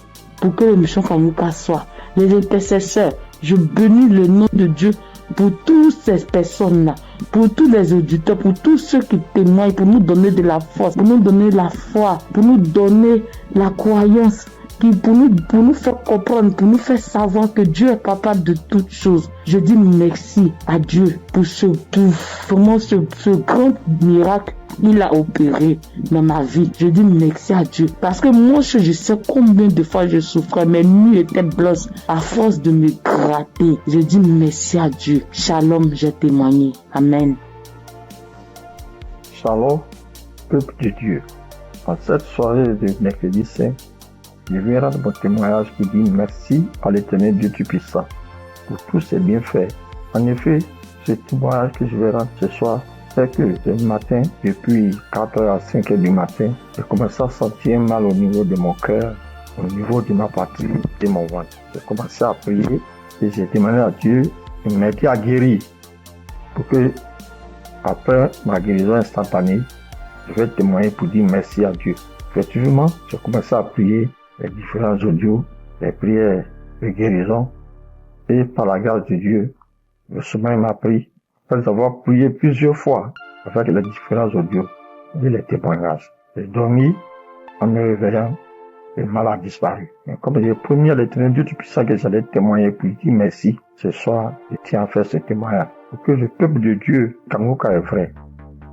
pour que l'émission Kangoka soit. Les intercesseurs. Je bénis le nom de Dieu pour toutes ces personnes-là, pour tous les auditeurs, pour tous ceux qui témoignent, pour nous donner de la force, pour nous donner la foi, pour nous donner la croyance, pour nous faire comprendre, pour nous faire savoir que Dieu est capable de toutes choses. Je dis merci à Dieu pour ce grand miracle qu'il a opéré dans ma vie. Je dis merci à Dieu. Parce que moi, je sais combien de fois je souffrais. Mes nuits étaient blanches à force de me gratter. Je dis merci à Dieu. Shalom, j'ai témoigné. Amen. Shalom, peuple de Dieu. En cette soirée de mercredi saint, je viens rendre mon témoignage qui dit merci à l'Éternel Dieu Tout-Puissant pour tous ses bienfaits. En effet, ce témoignage que je vais rendre ce soir, c'est que ce matin, depuis 4h à 5h du matin, j'ai commencé à sentir mal au niveau de mon cœur, au niveau de ma poitrine, de mon ventre. J'ai commencé à prier et j'ai demandé à Dieu de m'aider à guérir pour que, après ma guérison instantanée, je vais témoigner pour dire merci à Dieu. Effectivement, j'ai commencé à prier les différents audios, les prières de guérison, et par la grâce de Dieu, le sommeil m'a pris. Après avoir prié plusieurs fois, avec les différents audios et les témoignages. J'ai dormi en me réveillant, le mal a disparu. Et comme j'ai promis à l'Éternel Dieu Tout-Puissant que j'allais témoigner pour lui dire merci, ce soir, je tiens à faire ce témoignage. Pour que le peuple de Dieu, Kanguka est vrai.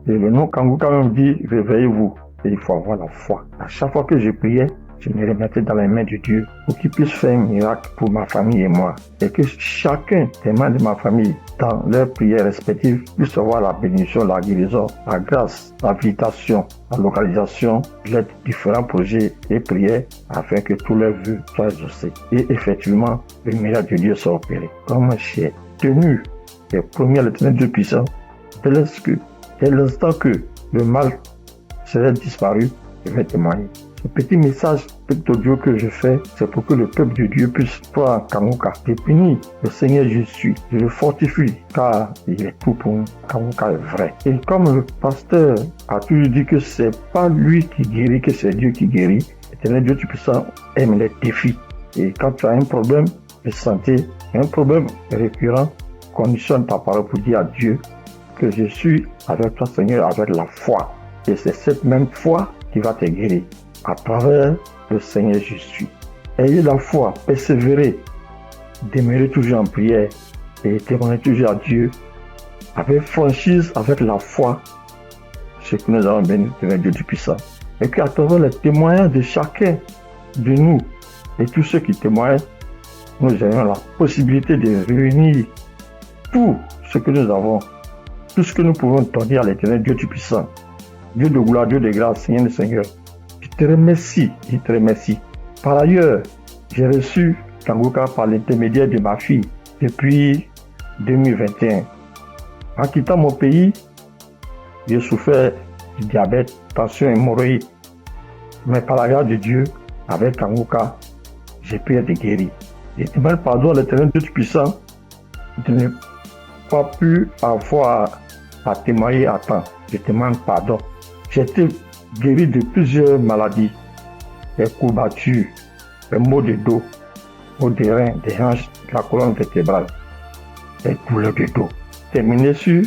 Et le nom Kanguka même dit, réveillez-vous. Et il faut avoir la foi. À chaque fois que je priais, je me remettais dans les mains de Dieu pour qu'il puisse faire un miracle pour ma famille et moi. Et que chacun des membres de ma famille, dans leurs prières respectives, puisse avoir la bénédiction, la guérison, la grâce, la visitation, la localisation, l'aide différents projets et prières afin que tous leurs vœux soient exaucés. Et effectivement, le miracle de Dieu soit opéré. Comme j'ai tenu les premiers à l'Éternel Dieu puissant, dès l'instant que le mal serait disparu, je vais témoigner. Ce petit message, petit audio que je fais, c'est pour que le peuple de Dieu puisse croire en Kanguka. Je bénis le Seigneur Jésus, je le fortifie, car il est tout pour nous. Kanguka est vrai. Et comme le pasteur a toujours dit que c'est pas lui qui guérit, que c'est Dieu qui guérit, l'Éternel Dieu Tout-Puissant aime les défis. Et quand tu as un problème de santé, un problème récurrent, conditionne ta parole pour dire à Dieu que je suis avec toi, Seigneur, avec la foi. Et c'est cette même foi qui va te guérir à travers le Seigneur Jésus. Ayez la foi, persévérez, demeurez toujours en prière et témoignez toujours à Dieu avec franchise, avec la foi, ce que nous avons béni de Dieu du puissant. Et qu'à travers les témoignages de chacun de nous et tous ceux qui témoignent, nous ayons la possibilité de réunir tout ce que nous avons, tout ce que nous pouvons donner à l'Éternel Dieu du puissant. Dieu de gloire, Dieu de grâce, Seigneur le Seigneur. Je te remercie. Par ailleurs, j'ai reçu Kanguka par l'intermédiaire de ma fille depuis 2021. En quittant mon pays, j'ai souffert du diabète, tension hémorroïde. Mais par la grâce de Dieu, avec Kanguka, j'ai pu être guéri. Je demande pardon à l'Éternel Dieu Tout-Puissant de ne pas pu avoir à témoigner à temps. Je demande pardon. J'ai été guéri de plusieurs maladies, des courbatures, des maux de dos, maux des reins, des hanches, de la colonne vertébrale, des douleurs de dos. Terminé sur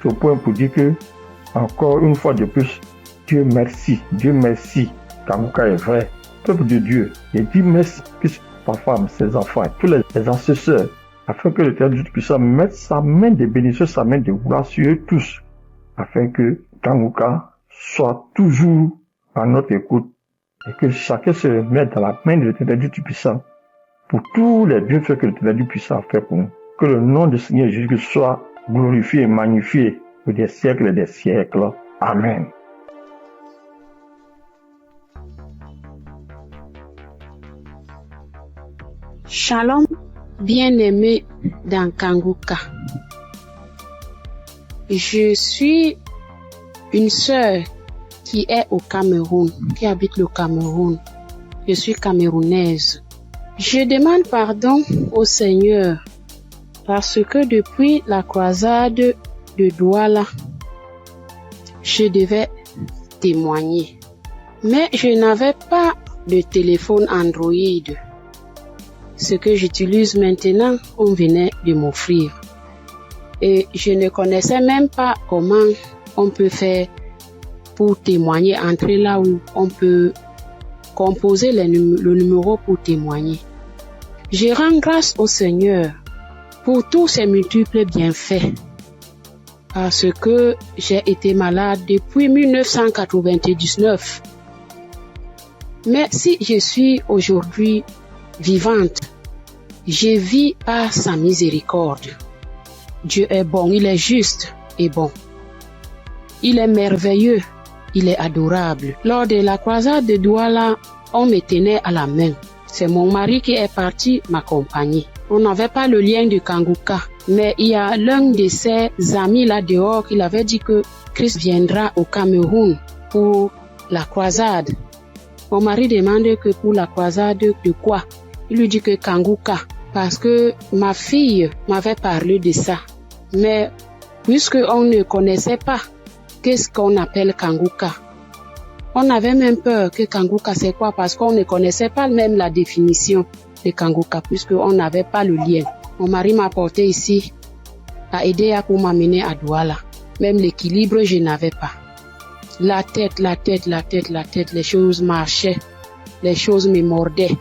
ce point pour dire que, encore une fois de plus, Dieu merci, Kanguka est vrai, peuple de Dieu, et dis merci plus ma femme, ses enfants, tous les ancesteurs, afin que l'Éternel Tout-Puissant mette sa main de bénédiction, sa main de gloire sur eux tous, afin que Kanguka soit toujours à notre écoute et que chacun se mette dans la main de l'Éternel Tout-Puissant pour tous les bienfaits que l'Éternel Tout-Puissant a fait pour nous. Que le nom du Seigneur Jésus soit glorifié et magnifié pour des siècles et des siècles. Amen. Shalom, bien-aimé dans Kanguka. Je suis une sœur qui est au Cameroun, qui habite le Cameroun. Je suis camerounaise. Je demande pardon au Seigneur parce que depuis la croisade de Douala, je devais témoigner. Mais je n'avais pas de téléphone Android. Ce que j'utilise maintenant, on venait de m'offrir. Et je ne connaissais même pas comment on peut faire pour témoigner, entrer là où on peut composer le numéro pour témoigner. Je rends grâce au Seigneur pour tous ses multiples bienfaits. Parce que j'ai été malade depuis 1999. Mais si je suis aujourd'hui vivante, je vis par sa miséricorde. Dieu est bon, il est juste et bon. Il est merveilleux, il est adorable. Lors de la croisade de Douala, on me tenait à la main. C'est mon mari qui est parti m'accompagner. On n'avait pas le lien de Kanguka, mais il y a l'un de ses amis là dehors qui avait dit que Christ viendra au Cameroun pour la croisade. Mon mari demande que pour la croisade de quoi? Il lui dit que Kanguka, parce que ma fille m'avait parlé de ça. Mais puisque on ne connaissait pas qu'est-ce qu'on appelle Kanguka, on avait même peur que Kanguka c'est quoi, parce qu'on ne connaissait pas même la définition de Kanguka, puisqu'on n'avait pas le lien. Mon mari m'a porté ici, a aidé pour m'amener à Douala. Même l'équilibre, je n'avais pas. La tête, les choses marchaient, les choses me mordaient.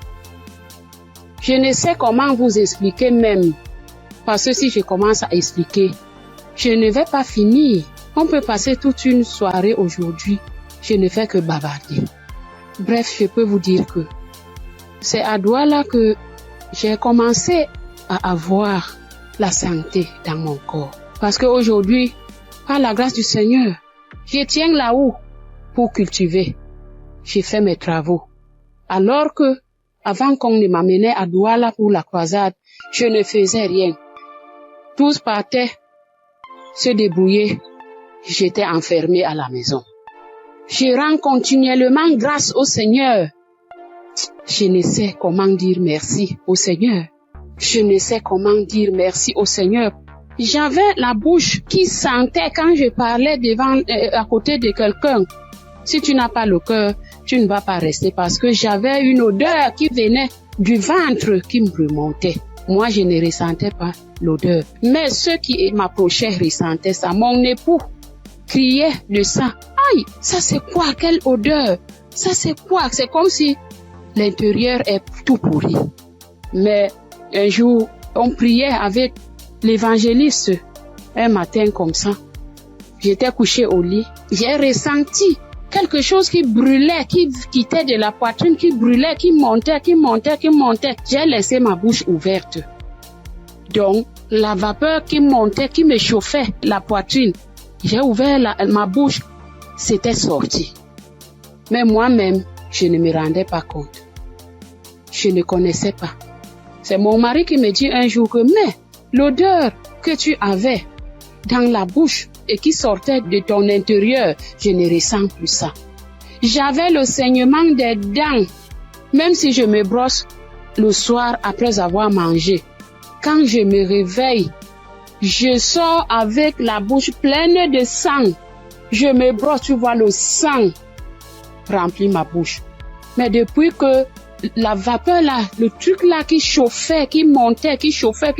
Je ne sais comment vous expliquer même, parce que si je commence à expliquer, je ne vais pas finir. On peut passer toute une soirée aujourd'hui, je ne fais que bavarder. Bref, je peux vous dire que c'est à Douala que j'ai commencé à avoir la santé dans mon corps. Parce qu'aujourd'hui, par la grâce du Seigneur, je tiens là-haut pour cultiver. J'ai fait mes travaux. Alors que, avant qu'on ne m'amenait à Douala pour la croisade, je ne faisais rien. Tous partaient se débrouiller. J'étais enfermée à la maison. Je rends continuellement grâce au Seigneur. Je ne sais comment dire merci au Seigneur. Je ne sais comment dire merci au Seigneur. J'avais la bouche qui sentait quand je parlais à côté de quelqu'un. Si tu n'as pas le cœur, tu ne vas pas rester parce que j'avais une odeur qui venait du ventre qui me remontait. Moi, je ne ressentais pas l'odeur. Mais ceux qui m'approchaient ressentaient ça. Mon époux criait de ça. Aïe, ça c'est quoi? Quelle odeur? Ça c'est quoi? C'est comme si l'intérieur est tout pourri. Mais un jour, on priait avec l'évangéliste. Un matin comme ça, j'étais couchée au lit. J'ai ressenti quelque chose qui brûlait, qui quittait de la poitrine, qui brûlait, qui montait. J'ai laissé ma bouche ouverte. Donc, la vapeur qui montait, qui me chauffait la poitrine, j'ai ouvert ma bouche, c'était sorti. Mais moi-même, je ne me rendais pas compte. Je ne connaissais pas. C'est mon mari qui me dit un jour que, mais l'odeur que tu avais dans la bouche et qui sortait de ton intérieur, je ne ressens plus ça. J'avais le saignement des dents, même si je me brosse le soir après avoir mangé. Quand je me réveille, je sors avec la bouche pleine de sang. Je me brosse, tu vois le sang remplit ma bouche. Mais depuis que la vapeur là, le truc là qui chauffait, qui montait, qui chauffait,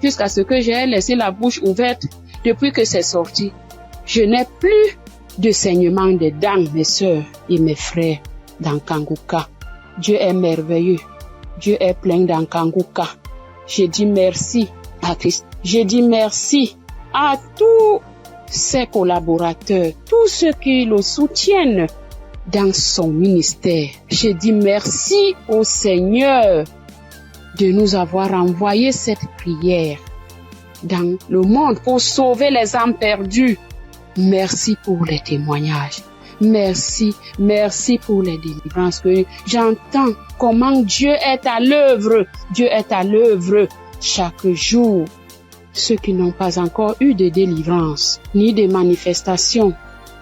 jusqu'à ce que j'ai laissé la bouche ouverte, depuis que c'est sorti, je n'ai plus de saignement des dents, mes sœurs et mes frères dans Kanguka. Dieu est merveilleux. Dieu est plein dans Kanguka. Je dis merci à Christ. Je dis merci à tous ses collaborateurs, tous ceux qui le soutiennent dans son ministère. Je dis merci au Seigneur de nous avoir envoyé cette prière dans le monde pour sauver les âmes perdues. Merci pour les témoignages. Merci pour les délivrances que j'entends comment Dieu est à l'œuvre. Dieu est à l'œuvre chaque jour. Ceux qui n'ont pas encore eu de délivrance ni de manifestation,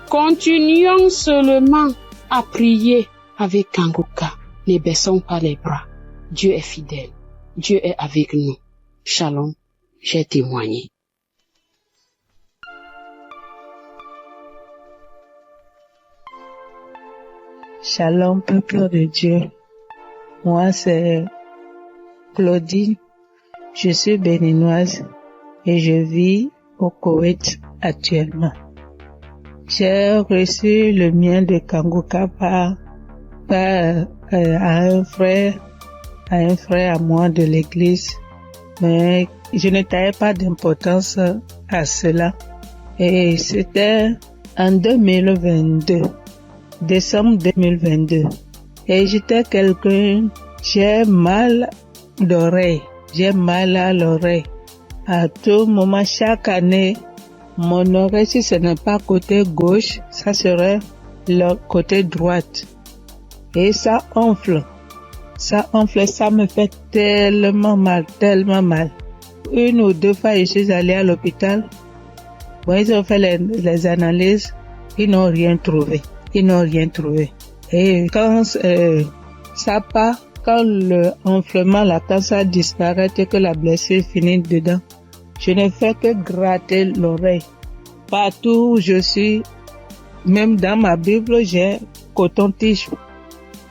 continuons seulement à prier avec Kanguka. Ne baissons pas les bras. Dieu est fidèle. Dieu est avec nous. Shalom, j'ai témoigné. Shalom, peuple de Dieu. Moi, c'est Claudine. Je suis béninoise et je vis au Koweït actuellement. J'ai reçu le mien de Kanguka par un frère à moi de l'église, mais je ne taillais pas d'importance à cela. Et c'était en 2022, décembre 2022. Et j'étais quelqu'un, j'ai mal d'oreille, j'ai mal à l'oreille. À tout moment, chaque année, mon oreille, si ce n'est pas côté gauche, ça serait le côté droite. Et ça enfle, ça me fait tellement mal. Une ou deux fois, je suis allée à l'hôpital. Bon, ils ont fait les analyses, ils n'ont rien trouvé. Et quand ça part, quand le enflement, quand ça disparaît et que la blessure finit dedans, je ne fais que gratter l'oreille. Partout où je suis, même dans ma Bible, j'ai coton-tige.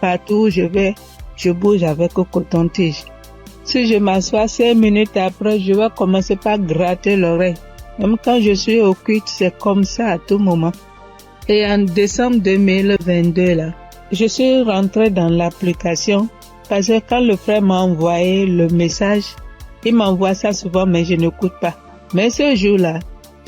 Partout où je vais, je bouge avec coton-tige. Si je m'assois 5 minutes après, je vais commencer par gratter l'oreille. Même quand je suis au culte, c'est comme ça à tout moment. Et en décembre 2022, là, je suis rentrée dans l'application parce que quand le frère m'a envoyé le message, il m'envoie ça souvent, mais je n'écoute pas. Mais ce jour-là,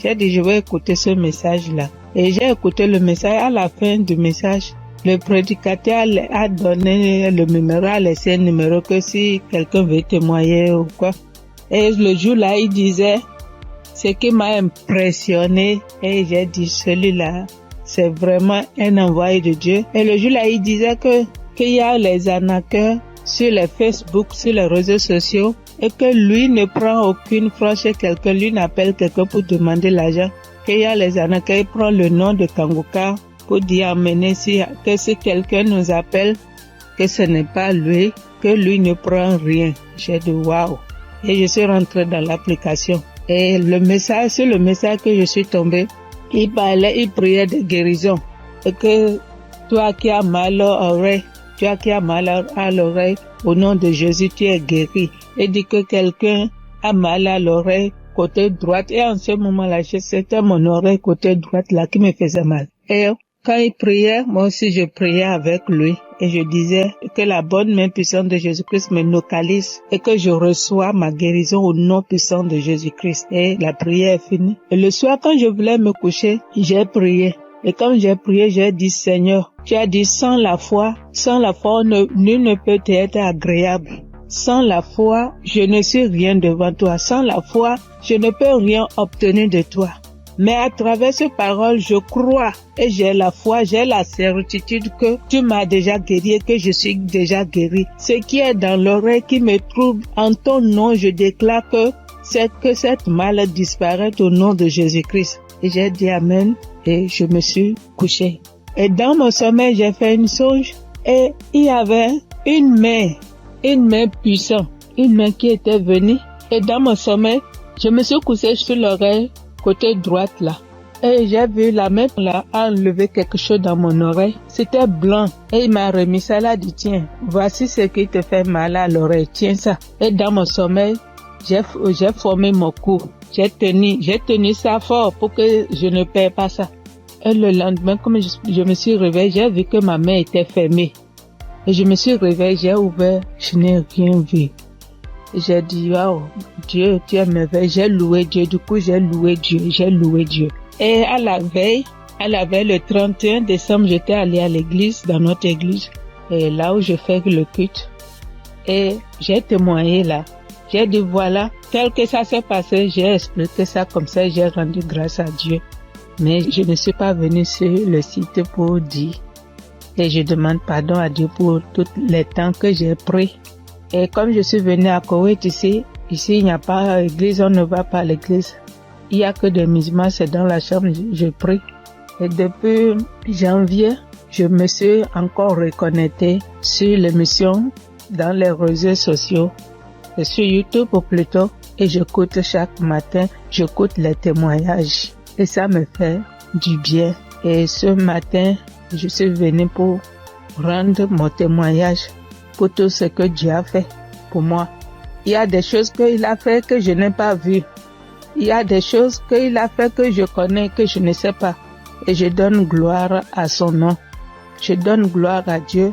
j'ai dit je vais écouter ce message-là. Et j'ai écouté le message. À la fin du message, le prédicateur a donné le numéro, a laissé un numéro que si quelqu'un veut témoigner ou quoi. Et le jour-là, il disait, ce qui m'a impressionné, et j'ai dit celui-là, c'est vraiment un envoyé de Dieu. Et le jour-là, il disait qu'il y a les arnaqueurs sur les Facebook, sur les réseaux sociaux, et que lui ne prend aucune franche chez quelqu'un, lui n'appelle quelqu'un pour demander l'argent. Qu'il y a les arnaqueurs, il prend le nom de Kanguka pour dire amener que si quelqu'un nous appelle, que ce n'est pas lui, que lui ne prend rien. J'ai dit waouh. Et je suis rentrée dans l'application. Et le message, sur le message que je suis tombée, il priait de guérison. Et que toi qui as mal à l'oreille, au nom de Jésus, tu es guéri. Et dit que quelqu'un a mal à l'oreille, côté droite. Et en ce moment-là, c'était mon oreille côté droite là qui me faisait mal. Et quand il priait, moi aussi je priais avec lui. Et je disais que la bonne main puissante de Jésus-Christ me localise et que je reçois ma guérison au nom puissant de Jésus-Christ. Et la prière est finie. Et le soir, quand je voulais me coucher, j'ai prié. Et quand j'ai prié, j'ai dit, Seigneur, tu as dit, sans la foi, nul ne peut être agréable. Sans la foi, je ne suis rien devant toi. Sans la foi, je ne peux rien obtenir de toi. Mais à travers ces paroles, je crois et j'ai la foi, j'ai la certitude que tu m'as déjà guéri et que je suis déjà guéri. Ce qui est dans l'oreille qui me trouble, en ton nom, je déclare que cette maladie disparaît au nom de Jésus-Christ. Et j'ai dit Amen et je me suis couché. Et dans mon sommeil, j'ai fait une songe et il y avait une main puissante, une main qui était venue. Et dans mon sommeil, je me suis couché sur l'oreille côté droite là. Et j'ai vu la main là enlever quelque chose dans mon oreille. C'était blanc. Et il m'a remis ça là, dit tiens, voici ce qui te fait mal à l'oreille, tiens ça. Et dans mon sommeil, j'ai formé mon cou. J'ai tenu ça fort pour que je ne perds pas ça. Et le lendemain, comme je me suis réveillée, j'ai vu que ma main était fermée. Et je me suis réveillée, j'ai ouvert, je n'ai rien vu. J'ai dit, waouh, Dieu, tu es merveilleux. J'ai loué Dieu. Du coup, j'ai loué Dieu. Et à la veille, le 31 décembre, j'étais allée à l'église, dans notre église, et là où je fais le culte. Et j'ai témoigné là. J'ai dit, voilà, tel que ça s'est passé, j'ai expliqué ça comme ça, j'ai rendu grâce à Dieu. Mais je ne suis pas venue sur le site pour dire. Et je demande pardon à Dieu pour tous les temps que j'ai pris. Et comme je suis venue à Koweït ici il n'y a pas d'église, on ne va pas à l'église. Il n'y a que des musulmans, c'est dans la chambre, je prie. Et depuis janvier, je me suis encore reconnectée sur l'émission dans les réseaux sociaux, et sur YouTube plutôt, et j'écoute chaque matin, j'écoute les témoignages. Et ça me fait du bien. Et ce matin, je suis venue pour rendre mon témoignage pour tout ce que Dieu a fait pour moi. Il y a des choses qu'il a fait que je n'ai pas vues. Il y a des choses qu'il a fait que je connais, que je ne sais pas. Et je donne gloire à son nom. Je donne gloire à Dieu.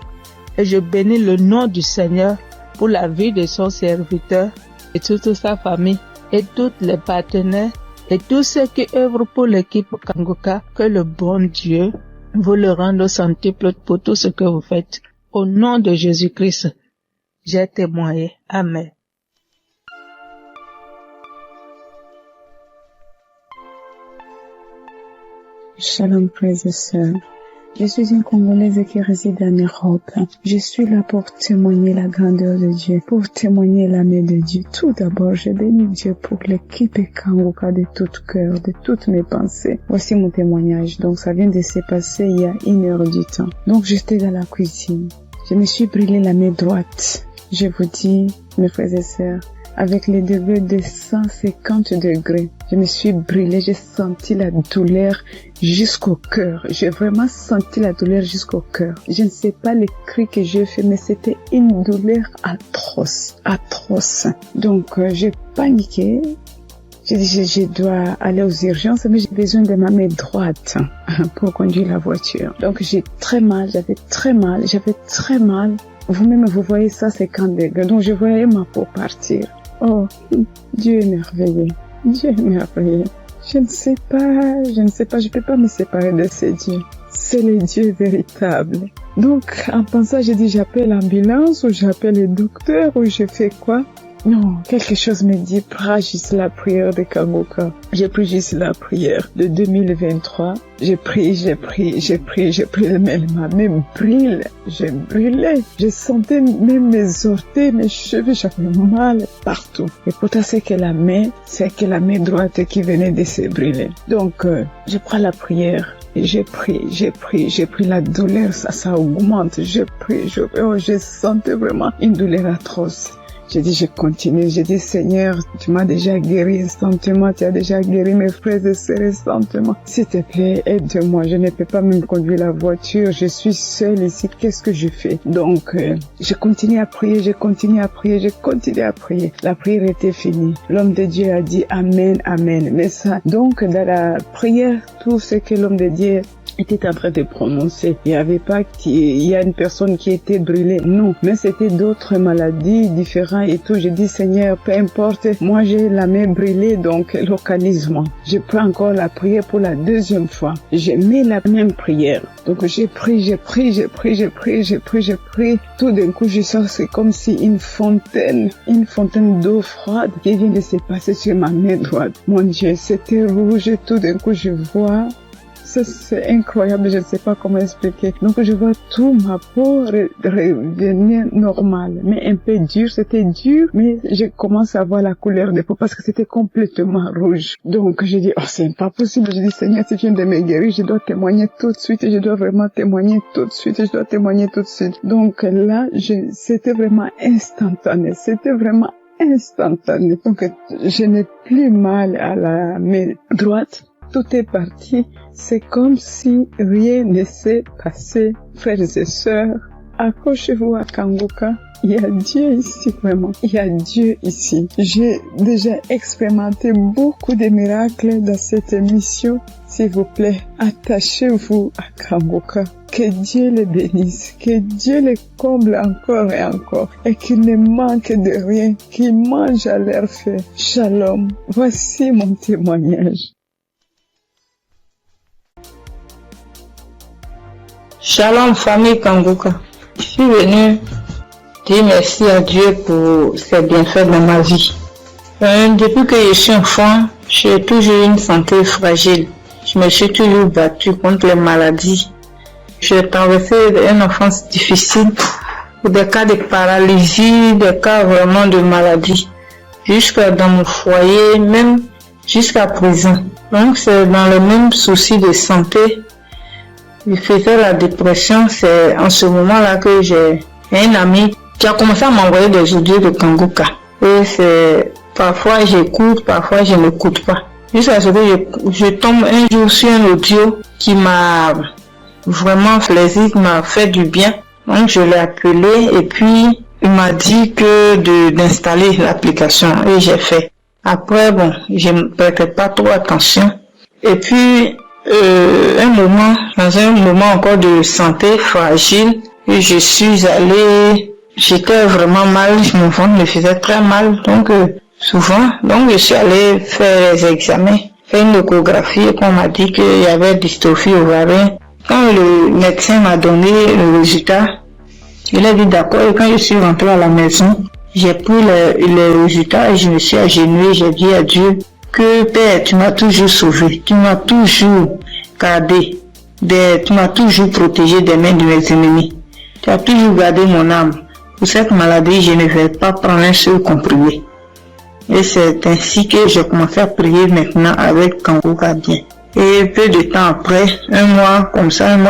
Et je bénis le nom du Seigneur pour la vie de son serviteur et toute sa famille et tous les partenaires et tous ceux qui œuvrent pour l'équipe Kanguka. Que le bon Dieu vous le rende au centuple pour tout ce que vous faites. Au nom de Jésus-Christ, j'ai témoigné. Amen. Shalom, frères et sœurs. Je suis une Congolaise qui réside en Europe. Je suis là pour témoigner la grandeur de Dieu, pour témoigner la main de Dieu. Tout d'abord, je bénis Dieu pour l'équipe Kanguka de tout cœur, de toutes mes pensées. Voici mon témoignage. Donc, ça vient de se passer il y a 1 heure du temps. Donc, j'étais dans la cuisine. Je me suis brûlé la main droite. Je vous dis, mes frères et sœurs, avec les degrés de 150 degrés, je me suis brûlée, j'ai senti la douleur jusqu'au cœur. J'ai vraiment senti la douleur jusqu'au cœur. Je ne sais pas les cris que j'ai fait, mais c'était une douleur atroce. Donc, j'ai paniqué. J'ai dit, je dois aller aux urgences, mais j'ai besoin de ma main droite pour conduire la voiture. Donc j'avais très mal. Vous-même, vous voyez ça, c'est 50 degrés. Donc je voyais ma peau partir. Oh, Dieu est merveilleux. Je ne sais pas, je peux pas me séparer de ce Dieu. C'est le Dieu véritable. Donc, en pensant, j'ai dit, j'appelle l'ambulance, ou j'appelle le docteur, ou je fais quoi? Non, quelque chose me dit, prends juste la prière de Kangoka. J'ai pris juste la prière de 2023. J'ai pris, mais ma main brûle. Je brûlais. Je sentais même mes orteils, mes cheveux, j'avais mal partout. Et pourtant, c'est que la main droite qui venait de se brûler. Donc, je prends la prière. J'ai pris la douleur, ça augmente. Je sentais vraiment une douleur atroce. J'ai dit, je continue. J'ai dit, Seigneur, tu m'as déjà guéri instantanément. Tu as déjà guéri mes frères et sœurs instantanément. S'il te plaît, aide-moi. Je ne peux pas même conduire la voiture. Je suis seule ici. Qu'est-ce que je fais? Donc, je continue à prier. La prière était finie. L'homme de Dieu a dit Amen, Amen. Mais ça, donc, dans la prière, tout ce que l'homme de Dieu était en train de prononcer. Il n'y avait pas il y a une personne qui était brûlée. Non. Mais c'était d'autres maladies différentes et tout. J'ai dit, Seigneur, peu importe. Moi, j'ai la main brûlée, donc localise-moi. Je prends encore la prière pour la deuxième fois. Je mets la même prière. Donc, j'ai pris. Tout d'un coup, je sens c'est comme si une fontaine d'eau froide qui vient de se passer sur ma main droite. Mon Dieu, c'était rouge. Tout d'un coup, je vois. C'est incroyable, je ne sais pas comment expliquer. Donc je vois tout ma peau revenir normale, mais un peu dur, c'était dur, mais je commence à voir la couleur de peau parce que c'était complètement rouge. Donc j'ai dit, oh c'est pas possible, j'ai dit Seigneur, si tu viens de me guérir, je dois témoigner tout de suite, je dois témoigner tout de suite. Donc là, c'était vraiment instantané, Donc je n'ai plus mal à la main droite. Tout est parti. C'est comme si rien ne s'est passé. Frères et sœurs, accrochez-vous à Kangoka. Il y a Dieu ici, vraiment. Il y a Dieu ici. J'ai déjà expérimenté beaucoup de miracles dans cette émission. S'il vous plaît, attachez-vous à Kangoka. Que Dieu les bénisse, que Dieu les comble encore et encore, et qu'il ne manque de rien, qu'il mange à leur faim. Shalom. Voici mon témoignage. Shalom famille Kangoka. Je suis venue dire merci à Dieu pour ses bienfaits dans ma vie. Depuis que je suis enfant, j'ai toujours eu une santé fragile. Je me suis toujours battue contre les maladies. J'ai traversé une enfance difficile pour des cas de paralysie, des cas vraiment de maladie. Jusqu'à dans mon foyer, même jusqu'à présent. Donc c'est dans le même souci de santé. Il faisait la dépression, c'est en ce moment-là que j'ai un ami qui a commencé à m'envoyer des audios de Kangoka. Et c'est, parfois j'écoute, parfois je n'écoute pas. Jusqu'à ce que je tombe un jour sur un audio qui m'a vraiment plaisir, qui m'a fait du bien. Donc je l'ai appelé et puis il m'a dit que d'installer l'application et j'ai fait. Après bon, je ne prêtais pas trop attention. Et puis dans un moment encore de santé fragile, et je suis allée, j'étais vraiment mal, mon ventre me faisait très mal, donc je suis allée faire les examens, faire une échographie, et qu'on m'a dit qu'il y avait dystrophie ovarienne. Quand le médecin m'a donné le résultat, il a dit d'accord, et quand je suis rentrée à la maison, j'ai pris le résultat et je me suis agenouillée, j'ai dit à Dieu que Père, tu m'as toujours sauvé, tu m'as toujours gardé, tu m'as toujours protégé des mains de mes ennemis. Tu as toujours gardé mon âme. Pour cette maladie, je ne vais pas prendre un seul comprimé. Et c'est ainsi que j'ai commencé à prier maintenant avec Kangoka bien. Et peu de temps après, un mois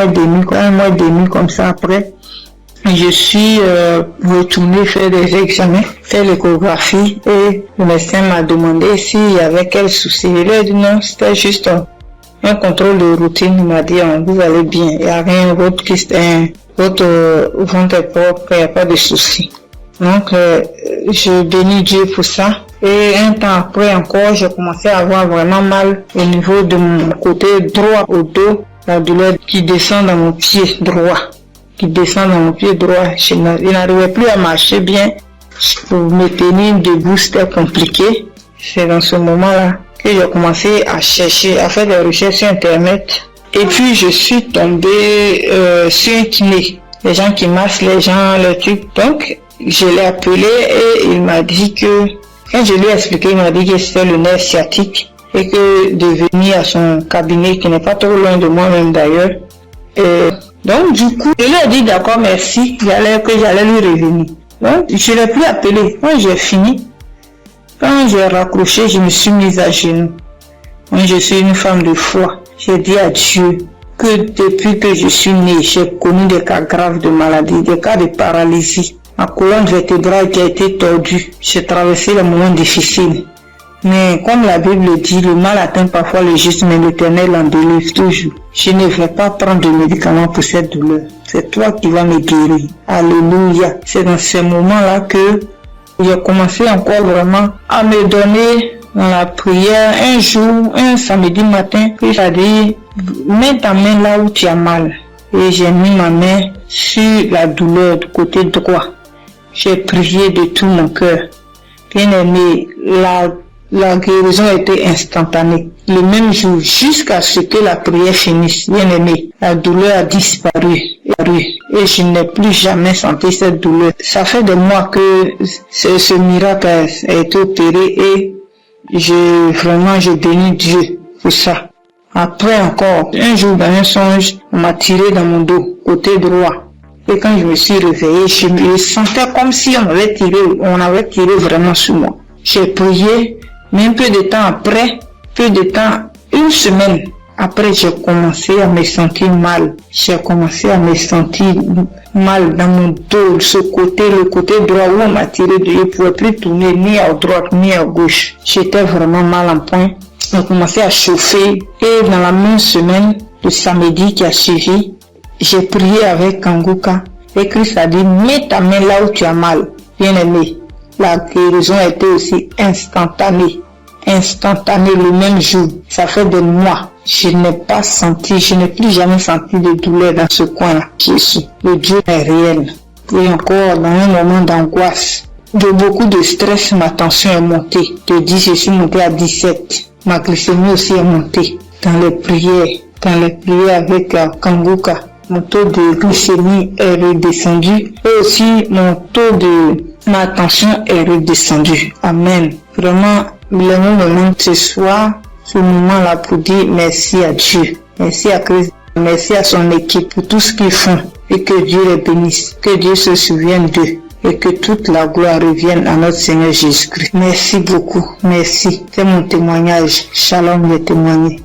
et demi comme ça après, je suis retournée faire des examens, faire l'échographie et le médecin m'a demandé s'il y avait quel souci. Il a dit non, c'était juste un contrôle de routine. Il m'a dit vous allez bien, il n'y a rien, votre ventre est propre, il n'y a pas de souci. Donc je bénis Dieu pour ça Et un temps après encore, j'ai commencé à avoir vraiment mal au niveau de mon côté droit au dos, la douleur qui descend dans mon pied droit. Je n'arrivais plus à marcher bien. Pour me tenir debout, c'était compliqué. C'est dans ce moment-là que j'ai commencé à chercher, à faire des recherches sur Internet. Et puis, je suis tombée sur un kiné. Les gens qui massent les gens, le truc. Donc, je l'ai appelé et il m'a dit que, quand je lui ai expliqué, il m'a dit que c'était le nerf sciatique et que de venir à son cabinet, qui n'est pas trop loin de moi-même d'ailleurs. Et donc, du coup, je lui ai dit d'accord, merci, que j'allais lui revenir. Donc, je ne l'ai plus appelé. Quand j'ai fini, quand j'ai raccroché, je me suis mise à genoux. Moi, je suis une femme de foi. J'ai dit à Dieu que depuis que je suis née, j'ai connu des cas graves de maladie, des cas de paralysie. Ma colonne vertébrale qui a été tordue. J'ai traversé les moments difficiles. Mais comme la Bible dit, le mal atteint parfois le juste, mais l'Éternel en délivre toujours. Je ne vais pas prendre de médicaments pour cette douleur. C'est toi qui vas me guérir. Alléluia. C'est dans ces moments-là que j'ai commencé encore vraiment à me donner dans la prière. Un jour, un samedi matin, il a dit, mets ta main là où tu as mal. Et j'ai mis ma main sur la douleur du côté droit. J'ai prié de tout mon cœur. Bien aimé, la guérison a été instantanée. Le même jour, jusqu'à ce que la prière finisse, bien aimé, la douleur a disparu. Et je n'ai plus jamais senti cette douleur. Ça fait des mois que ce miracle a été opéré et je bénis Dieu pour ça. Après encore, un jour dans un songe, on m'a tiré dans mon dos, côté droit. Et quand je me suis réveillé, je me sentais comme si on avait tiré vraiment sur moi. J'ai prié, mais un peu de temps après, une semaine après, j'ai commencé à me sentir mal. J'ai commencé à me sentir mal dans mon dos, le côté droit où on m'a tiré, je ne pouvais plus tourner ni à droite ni à gauche. J'étais vraiment mal en point. J'ai commencé à chauffer et dans la même semaine, le samedi qui a suivi, j'ai prié avec Kanguka et Christ a dit, mets ta main là où tu as mal. Bien aimé, la guérison a été aussi instantanée le même jour. Ça fait des mois. Je n'ai plus jamais senti de douleur dans ce coin-là. Jésus, le Dieu est réel. Et encore, dans un moment d'angoisse, de beaucoup de stress, ma tension est montée. De 10, je suis montée à 17. Ma glycémie aussi est montée. Dans les prières avec Kanguka, mon taux de glycémie est redescendu. Et aussi, ma tension est redescendue. Amen. Vraiment, le moment ce soir, ce moment-là pour dire merci à Dieu. Merci à Christ. Merci à son équipe pour tout ce qu'ils font. Et que Dieu les bénisse. Que Dieu se souvienne d'eux. Et que toute la gloire revienne à notre Seigneur Jésus-Christ. Merci beaucoup. Merci. C'est mon témoignage. Shalom, j'ai témoigné.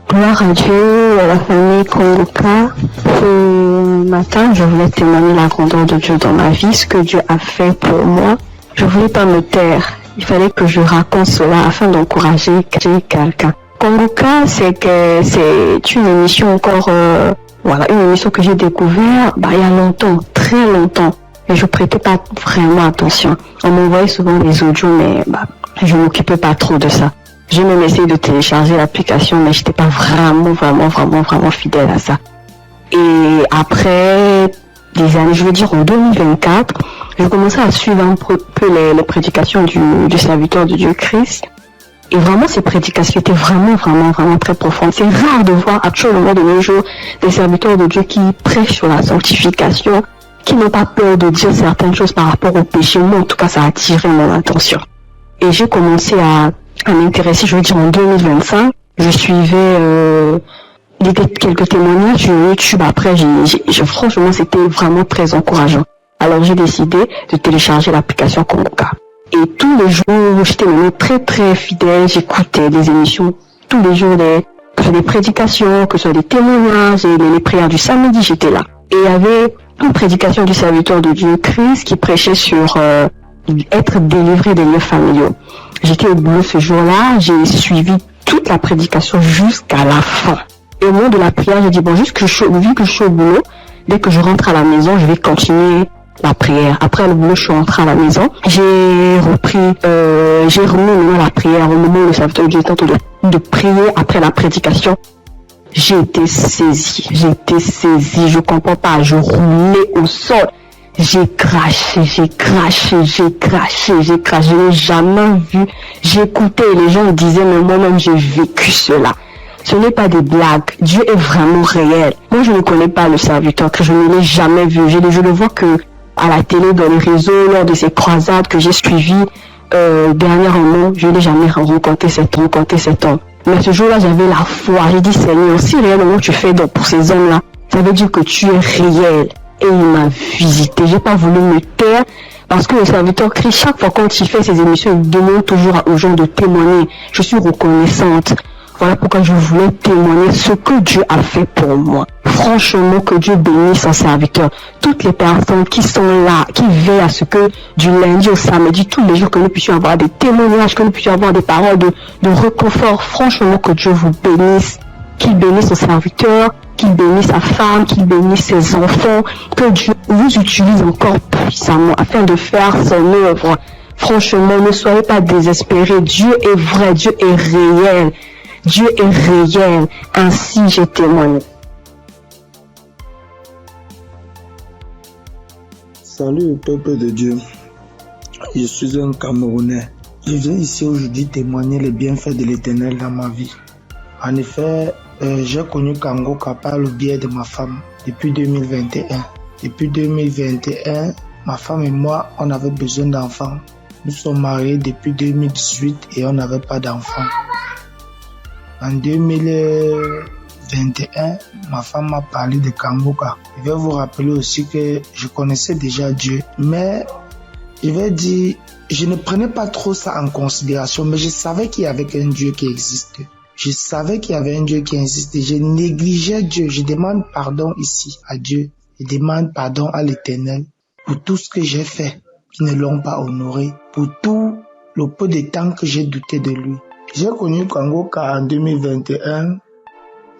Gloire à Dieu, à la famille Kanguka. Ce matin, je voulais témoigner la grandeur de Dieu dans ma vie, ce que Dieu a fait pour moi. Je voulais pas me taire. Il fallait que je raconte cela afin d'encourager quelqu'un. Kanguka, c'est une émission une émission que j'ai découvert il y a longtemps, très longtemps. Et je prêtais pas vraiment attention. On m'envoyait souvent des audios, mais je m'occupais pas trop de ça. J'ai même essayé de télécharger l'application, mais j'étais pas vraiment fidèle à ça. Et après des années, je veux dire en 2024, j'ai commencé à suivre un peu les prédications du serviteur de Dieu Christ. Et vraiment, ces prédications étaient vraiment très profondes. C'est rare de voir actuellement de nos jours des serviteurs de Dieu qui prêchent sur la sanctification, qui n'ont pas peur de dire certaines choses par rapport au péché. Moi, en tout cas, ça a attiré mon attention. Et j'ai commencé à m'intéresser, je veux dire en 2025. Je suivais quelques témoignages sur YouTube. Après, franchement, c'était vraiment très encourageant. Alors, j'ai décidé de télécharger l'application Kanguka. Et tous les jours, j'étais vraiment très fidèle. J'écoutais des émissions tous les jours, que ce soit des prédications, que ce soit des témoignages, et les prières du samedi, j'étais là. Et il y avait une prédication du serviteur de Dieu Christ qui prêchait sur être délivré des liens familiaux. J'étais au boulot ce jour-là, j'ai suivi toute la prédication jusqu'à la fin. Et au moment de la prière, j'ai dit, vu que je suis au boulot, dès que je rentre à la maison, je vais continuer la prière. Après le boulot, je suis rentrée à la maison. J'ai remis la prière au moment où le serviteur de Dieu est en train de prier après la prédication. J'ai été saisie. Je comprends pas. Je roulais au sol. J'ai craché. Je n'ai jamais vu. J'écoutais et les gens disaient, mais moi-même j'ai vécu cela. Ce n'est pas des blagues. Dieu est vraiment réel. Moi, je ne connais pas le serviteur, que je ne l'ai jamais vu. Je le vois que à la télé, dans les réseaux, lors de ces croisades que j'ai suivies dernièrement, je n'ai jamais rencontré cet homme. Mais ce jour-là, j'avais la foi. J'ai dit, Seigneur, si réellement tu fais donc pour ces hommes-là, ça veut dire que tu es réel. Et il m'a visité. J'ai pas voulu me taire parce que le serviteur Christ, chaque fois quand il fait ses émissions, il demande toujours aux gens de témoigner. Je suis reconnaissante. Voilà pourquoi je voulais témoigner ce que Dieu a fait pour moi. Franchement, que Dieu bénisse son serviteur. Toutes les personnes qui sont là, qui veillent à ce que du lundi au samedi, tous les jours, que nous puissions avoir des témoignages, que nous puissions avoir des paroles de réconfort. Franchement, que Dieu vous bénisse. Qu'il bénisse son serviteur, qu'il bénisse sa femme, qu'il bénisse ses enfants. Que Dieu vous utilise encore puissamment afin de faire son œuvre. Franchement, ne soyez pas désespérés. Dieu est vrai, Dieu est réel. Dieu est réel, ainsi j'ai témoigné. Salut peuple de Dieu, je suis un Camerounais. Je viens ici aujourd'hui témoigner les bienfaits de l'Éternel dans ma vie. En effet, j'ai connu Kangoka par le biais de ma femme depuis 2021. Depuis 2021, ma femme et moi, on avait besoin d'enfants. Nous sommes mariés depuis 2018 et on n'avait pas d'enfants. En 2021, ma femme m'a parlé de Kangoka. Je vais vous rappeler aussi que je connaissais déjà Dieu, mais je vais dire, je ne prenais pas trop ça en considération, mais je savais qu'il y avait un Dieu qui existait. Je négligeais Dieu. Je demande pardon ici à Dieu. Je demande pardon à l'Éternel pour tout ce que j'ai fait qui ne l'ont pas honoré, pour tout le peu de temps que j'ai douté de lui. J'ai connu Kangoka en 2021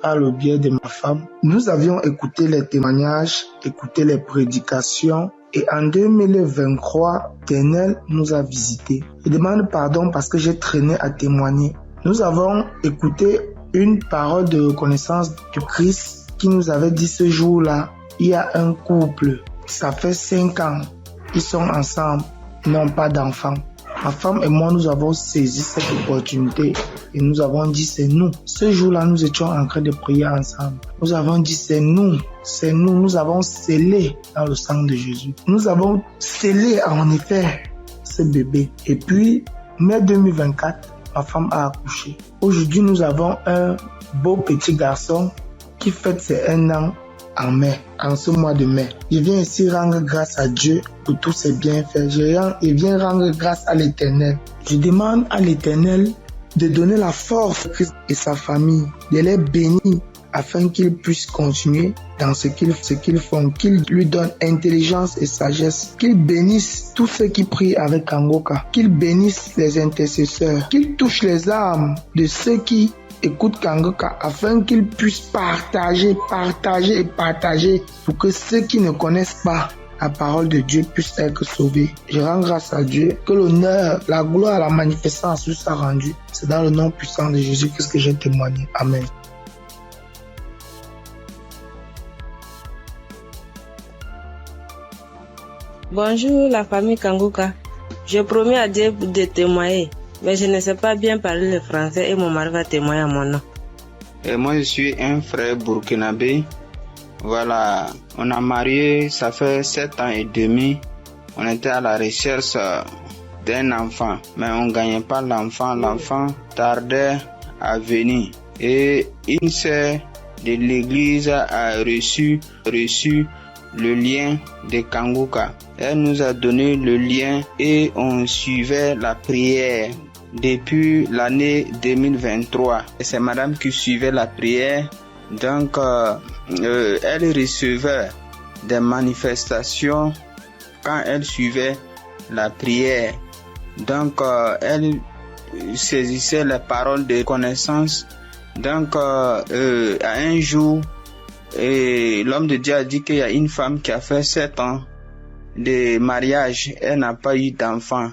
par le biais de ma femme. Nous avions écouté les témoignages, écouté les prédications et en 2023, l'Éternel nous a visités. Je demande pardon parce que j'ai traîné à témoigner. Nous avons écouté une parole de reconnaissance du Christ qui nous avait dit ce jour-là, il y a un couple, ça fait 5 ans, ils sont ensemble, ils n'ont pas d'enfants. Ma femme et moi, nous avons saisi cette opportunité et nous avons dit c'est nous. Ce jour-là, nous étions en train de prier ensemble. Nous avons dit c'est nous, nous avons scellé dans le sang de Jésus. Nous avons scellé en effet ce bébé. Et puis, mai 2024, ma femme a accouché. Aujourd'hui, nous avons un beau petit garçon qui fête ses 1 an en mai, en ce mois de mai. Je viens ici rendre grâce à Dieu pour tous ses bienfaits. Je viens rendre grâce à l'Éternel. Je demande à l'Éternel de donner la force à Christ et sa famille, de les bénir afin qu'ils puissent continuer dans ce qu'ils font, qu'ils lui donnent intelligence et sagesse, qu'ils bénissent tous ceux qui prient avec Kangoka, qu'ils bénissent les intercesseurs, qu'ils touchent les âmes de ceux qui écoute Kangoka afin qu'ils puissent partager pour que ceux qui ne connaissent pas la parole de Dieu puissent être sauvés. Je rends grâce à Dieu que l'honneur, la gloire, la manifestance soit rendue. C'est dans le nom puissant de Jésus-Christ que j'ai témoigné. Amen. Bonjour la famille Kangoka. Je promets à Dieu de témoigner. Mais je ne sais pas bien parler le français et mon mari va témoigner à mon nom. Et moi, je suis un frère burkinabé. Voilà, on a marié, ça fait 7 ans et demi. On était à la recherche d'un enfant, mais on ne gagnait pas l'enfant. L'enfant tardait à venir. Et une sœur de l'église a reçu le lien de Kangoka. Elle nous a donné le lien et on suivait la prière. Depuis l'année 2023, c'est madame qui suivait la prière, donc elle recevait des manifestations quand elle suivait la prière. Donc elle saisissait les paroles de connaissance. Donc à un jour, Et l'homme de Dieu a dit qu'il y a une femme qui a fait 7 ans de mariage, elle n'a pas eu d'enfant.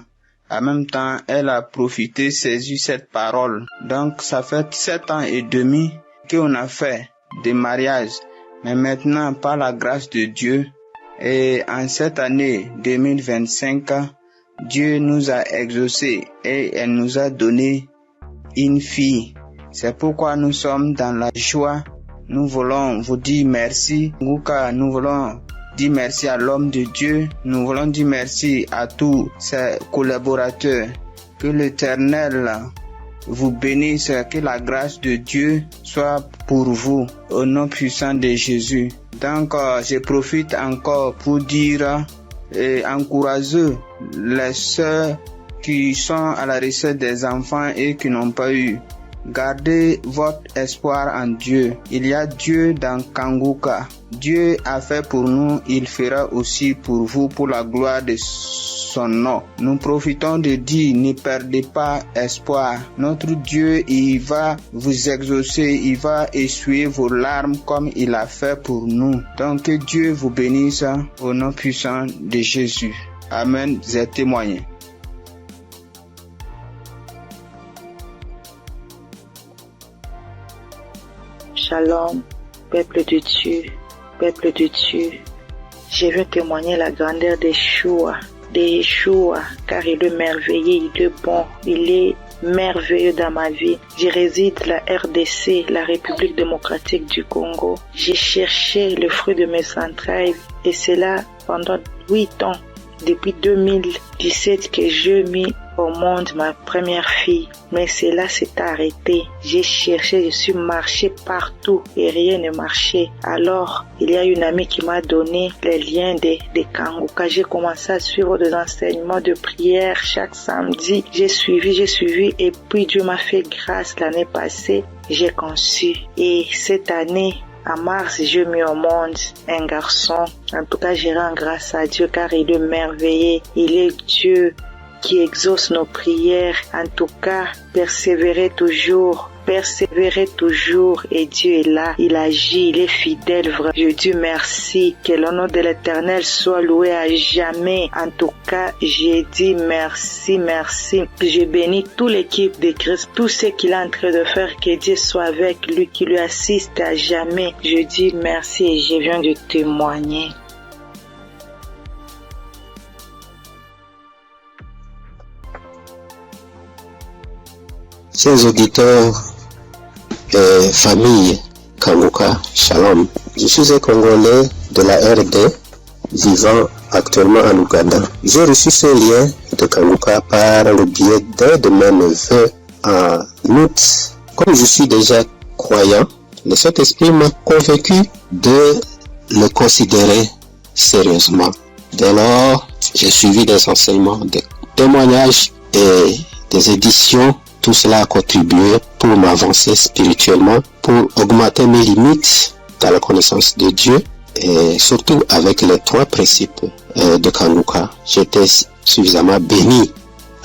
En même temps, elle a profité, saisi cette parole. Donc, ça fait 7 ans et demi qu'on a fait des mariages. Mais maintenant, par la grâce de Dieu, et en cette année 2025, Dieu nous a exaucés et elle nous a donné une fille. C'est pourquoi nous sommes dans la joie. Nous voulons vous dire merci, Nguka. Nous voulons dire merci à l'homme de Dieu. Nous voulons dire merci à tous ses collaborateurs. Que l'Éternel vous bénisse, que la grâce de Dieu soit pour vous, au nom puissant de Jésus. Donc, je profite encore pour dire et encourager les sœurs qui sont à la recherche des enfants et qui n'ont pas eu. Gardez votre espoir en Dieu. Il y a Dieu dans Kanguka. Dieu a fait pour nous, il fera aussi pour vous, pour la gloire de son nom. Nous profitons de dire, ne perdez pas espoir. Notre Dieu, il va vous exaucer, il va essuyer vos larmes comme il a fait pour nous. Donc que Dieu vous bénisse au nom puissant de Jésus. Amen. J'ai témoigné. Shalom, peuple de Dieu, peuple de Dieu. Je veux témoigner la grandeur de Yeshua, car il est merveilleux, il est bon, il est merveilleux dans ma vie. Je réside à la RDC, la République démocratique du Congo. J'ai cherché le fruit de mes entrailles et c'est là pendant 8 ans, depuis 2017 que j'ai mis au monde ma première fille. Mais cela s'est arrêté. J'ai cherché, je suis marché partout et rien ne marchait. Alors, il y a une amie qui m'a donné les liens de Kanguka. J'ai commencé à suivre des enseignements de prière chaque samedi. J'ai suivi et puis Dieu m'a fait grâce l'année passée. J'ai conçu. Et cette année, en mars, j'ai mis au monde un garçon. En tout cas, je rends grâce à Dieu car il est merveilleux. Il est Dieu qui exauce nos prières. En tout cas, persévérez toujours et Dieu est là, il agit, il est fidèle. Je dis merci, que le nom de l'Éternel soit loué à jamais. En tout cas, j'ai dit merci. Je bénis toute l'équipe de Christ, tout ce qu'il est en train de faire, que Dieu soit avec lui, qui lui assiste à jamais. Je dis merci et je viens de témoigner. Chers auditeurs et famille Kanguka, Shalom. Je suis un Congolais de la RD vivant actuellement en Ouganda. J'ai reçu ce lien de Kanguka par le biais d'un de mes neveux en août. Comme je suis déjà croyant, le Saint-Esprit m'a convaincu de le considérer sérieusement. Dès lors, j'ai suivi des enseignements, des témoignages et des éditions. Tout cela a contribué pour m'avancer spirituellement, pour augmenter mes limites dans la connaissance de Dieu et surtout avec les 3 principes de Kanguka. J'étais suffisamment béni.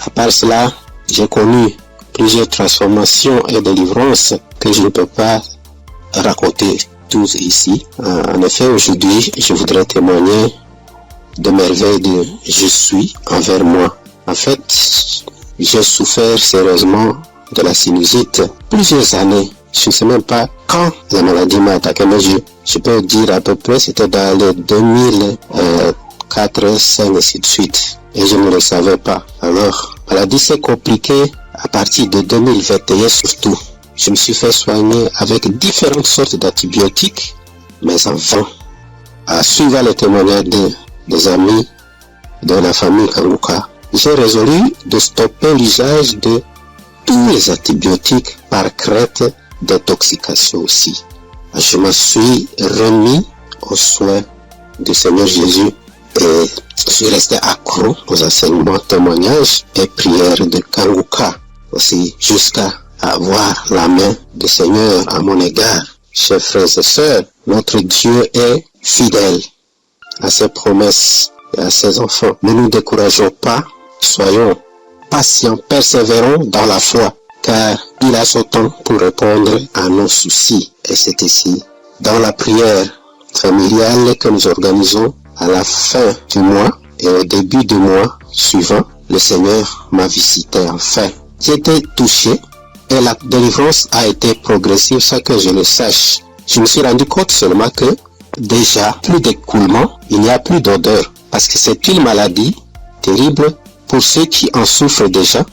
À part cela, j'ai connu plusieurs transformations et délivrances que je ne peux pas raconter tous ici. En effet, aujourd'hui, je voudrais témoigner de merveilles de je suis envers moi. En fait, j'ai souffert sérieusement de la sinusite plusieurs années. Je ne sais même pas quand la maladie m'a attaqué, mais je peux dire à peu près c'était dans les 2004, 2005 et ainsi de suite. Et je ne le savais pas. Alors, la maladie s'est compliquée à partir de 2021 surtout. Je me suis fait soigner avec différentes sortes d'antibiotiques, mais en vain. À suivre les témoignages des amis de la famille Kanguka, j'ai résolu de stopper l'usage de tous les antibiotiques par crainte d'intoxication aussi. Je me suis remis aux soins du Seigneur Jésus et je suis resté accro aux enseignements, témoignages et prières de Kanguka aussi jusqu'à avoir la main du Seigneur à mon égard. Chers frères et sœurs, notre Dieu est fidèle à ses promesses et à ses enfants. Ne nous décourageons pas. Soyons patients, persévérons dans la foi, car il a son temps pour répondre à nos soucis. Et c'est ici Dans la prière familiale que nous organisons à la fin du mois et au début du mois suivant, le Seigneur m'a visité enfin. J'ai été touché et la délivrance a été progressive sans que je le sache. Je me suis rendu compte seulement que déjà, plus d'écoulement, il n'y a plus d'odeur. Parce que c'est une maladie terrible pour ceux qui en souffrent déjà.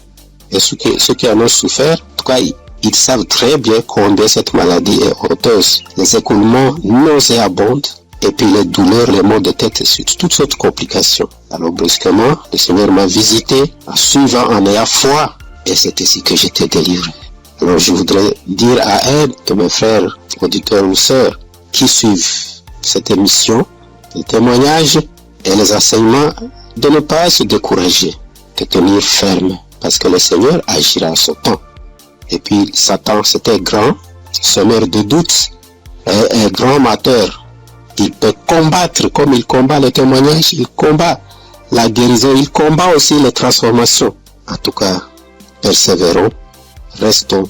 Et ceux qui en ont souffert, en tout cas, ils savent très bien combien cette maladie est honteuse. Les écoulements nauséabonds, et puis les douleurs, les maux de tête, et toutes sortes de complications. Alors brusquement, le Seigneur m'a visité, en suivant, en ayant foi, et c'est ainsi que j'étais délivré. Alors je voudrais dire à un de mes frères, auditeurs ou sœurs, qui suivent cette émission, les témoignages et les enseignements, de ne pas se décourager, de tenir ferme, parce que le Seigneur agira en son temps. Et puis Satan, c'était grand, semeur de doutes, un grand amateur. Il peut combattre comme il combat le témoignage, il combat la guérison, il combat aussi les transformations. En tout cas, persévérons, restons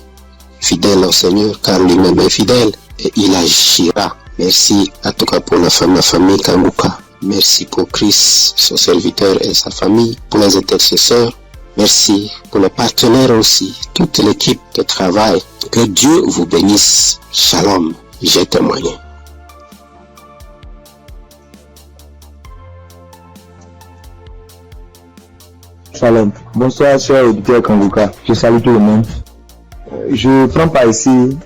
fidèles au Seigneur, car lui-même est fidèle et il agira. Merci en tout cas pour ma famille Kanguka. Merci pour Christ, son serviteur et sa famille, pour les intercesseurs. Merci pour les partenaires aussi, toute l'équipe de travail. Que Dieu vous bénisse. Shalom, j'ai témoigné. Shalom. Bonsoir, chers auditeurs Kanguka. Je salue tout le monde. Je prends part ici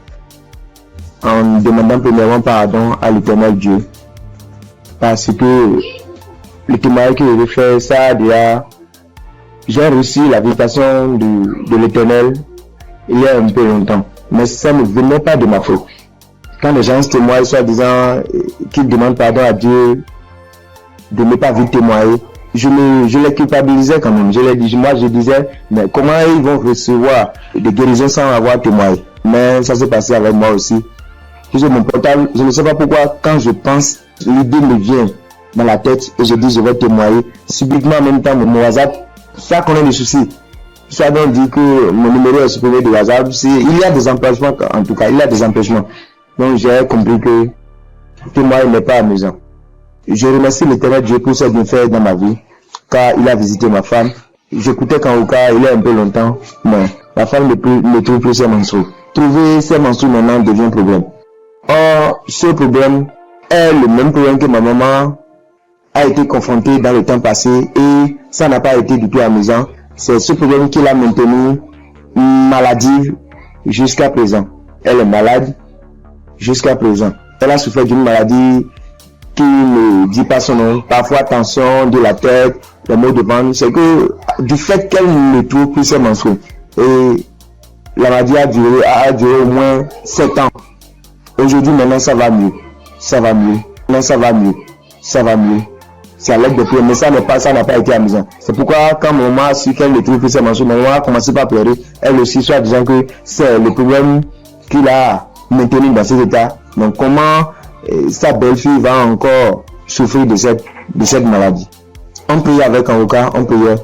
en demandant premièrement pardon à l'Éternel Dieu. Parce que le témoignage que je vais faire, ça déjà, j'ai reçu la visitation de l'Éternel il y a un peu longtemps. Mais ça ne venait pas de ma faute. Quand les gens se témoignent, soit disant qu'ils demandent pardon à Dieu de ne pas vite témoigner, je les culpabilisais quand même. Je disais, mais comment ils vont recevoir des guérisons sans avoir témoigné? Mais ça s'est passé avec moi aussi. J'ai mon portable, je ne sais pas pourquoi, quand je pense, l'idée me vient dans la tête et je dis je vais témoigner. Subitement en même temps, mon WhatsApp, ça connaît des soucis. Ça donc dit que mon numéro est supprimé de WhatsApp. Il y a des empêchements, en tout cas, il y a des empêchements. Donc j'ai compris que témoigner n'est pas amusant. Je remercie l'Éternel Dieu pour ce bienfait dans ma vie, car il a visité ma femme. J'écoutais Kanguka il y a un peu longtemps, mais la femme ne trouve plus ses menstrues. Trouver ses menstrues maintenant devient un problème. Or, ce problème est le même problème que ma maman a été confrontée dans le temps passé et ça n'a pas été du tout amusant. C'est ce problème qui l'a maintenue maladive jusqu'à présent. Elle est malade jusqu'à présent. Elle a souffert d'une maladie qui ne dit pas son nom. Parfois tension de la tête, les maux de ventre. C'est que du fait qu'elle ne trouve plus ses menstrues. Et la maladie a duré au moins 7 ans. Aujourd'hui, maintenant, ça va mieux. Ça va mieux. Maintenant, ça va mieux. Ça va mieux. C'est à l'aide de prière, mais ça n'a pas été amusant. C'est pourquoi, quand mon maman a su qu'elle ne trouve plus ses menstrues, ma maman a commencé par pleurer. Elle aussi, soit disant que c'est le problème qu'il a maintenu dans cet état. Donc, comment sa belle-fille va encore souffrir de cette maladie? On priait avec Kanguka, on priait.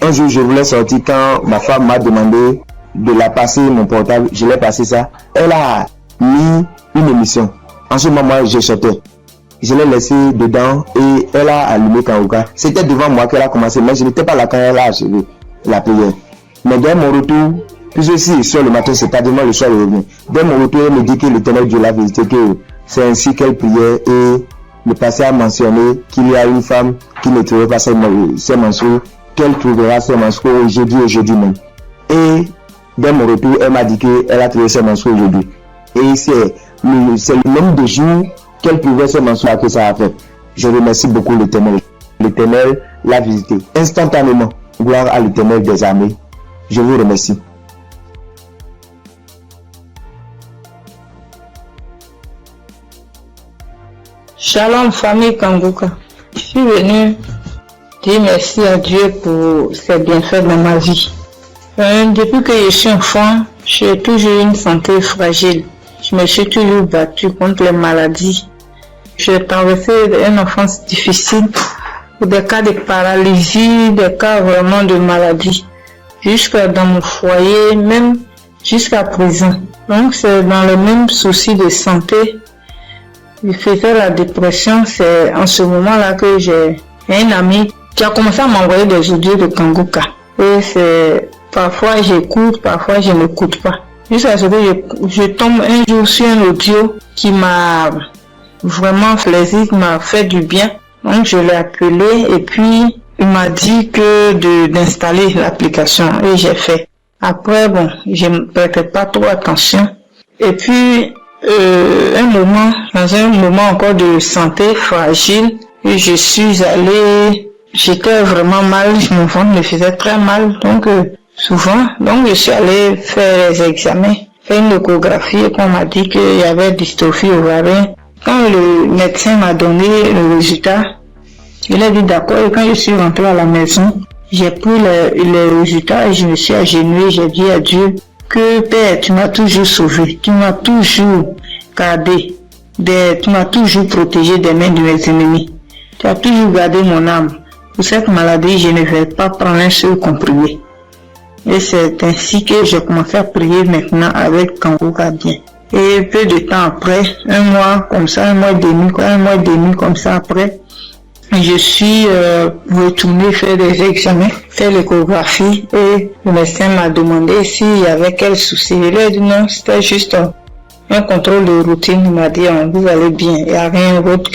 Un jour, je voulais sortir quand ma femme m'a demandé de la passer mon portable. Je l'ai passé ça. Elle a mis une émission. En ce moment, je sortais. Je l'ai laissé dedans et elle a allumé Kanguka. C'était devant moi qu'elle a commencé, mais je n'étais pas là quand elle a achevé la prière. Mais dès mon retour, puisque si sur le matin, c'est tardivement le soir, elle revient. Dès mon retour, elle me dit que l'Éternel Dieu l'a visité, que c'est ainsi qu'elle priait et le passé a mentionné qu'il y a une femme qui ne trouvait pas ses menstrues, qu'elle trouvera ses menstrues aujourd'hui même. Et dès mon retour, elle m'a dit qu'elle a trouvé ses menstrues aujourd'hui. Et c'est le nombre de jours qu'elle pouvait se menstruer que ça a fait. Je remercie beaucoup l'Éternel. L'Éternel l'a visité instantanément. Gloire à l'Éternel des armées. Je vous remercie. Shalom famille Kanguka. Je suis venu dire merci à Dieu pour ses bienfaits dans ma vie. Depuis que je suis enfant, j'ai toujours eu une santé fragile. Je me suis toujours battue contre les maladies. J'ai traversé une enfance difficile, des cas de paralysie, des cas vraiment de maladie. Jusqu'à dans mon foyer, même jusqu'à présent. Donc c'est dans le même souci de santé je faisais la dépression, c'est en ce moment-là que j'ai un ami qui a commencé à m'envoyer des audios de Kanguka. Et c'est, parfois j'écoute, parfois je n'écoute pas. Jusqu'à ce que je tombe un jour sur un audio qui m'a vraiment plaisir, qui m'a fait du bien. Donc je l'ai appelé et puis il m'a dit que d'installer l'application et j'ai fait. Après, bon, je ne prêtais pas trop attention. Et puis, dans un moment encore de santé fragile, et je suis allée, j'étais vraiment mal, mon ventre me faisait très mal, donc je suis allée faire les examens, faire une échographie et qu'on m'a dit qu'il y avait dystrophie ovarienne. Quand le médecin m'a donné le résultat, il a dit d'accord, et quand je suis rentrée à la maison, j'ai pris les résultats et je me suis agenouillée, j'ai dit à Dieu que Père, tu m'as toujours sauvé, tu m'as toujours gardé, tu m'as toujours protégé des mains de mes ennemis. Tu as toujours gardé mon âme. Pour cette maladie, je ne vais pas prendre un seul comprimé. Et c'est ainsi que j'ai commencé à prier maintenant avec Kanguka bien. Et peu de temps après, un mois et demi comme ça après, je suis retournée faire des examens, faire l'échographie et le médecin m'a demandé s'il y avait quel souci. Il a dit non, c'était juste un contrôle de routine. Il m'a dit vous allez bien, il n'y a rien, votre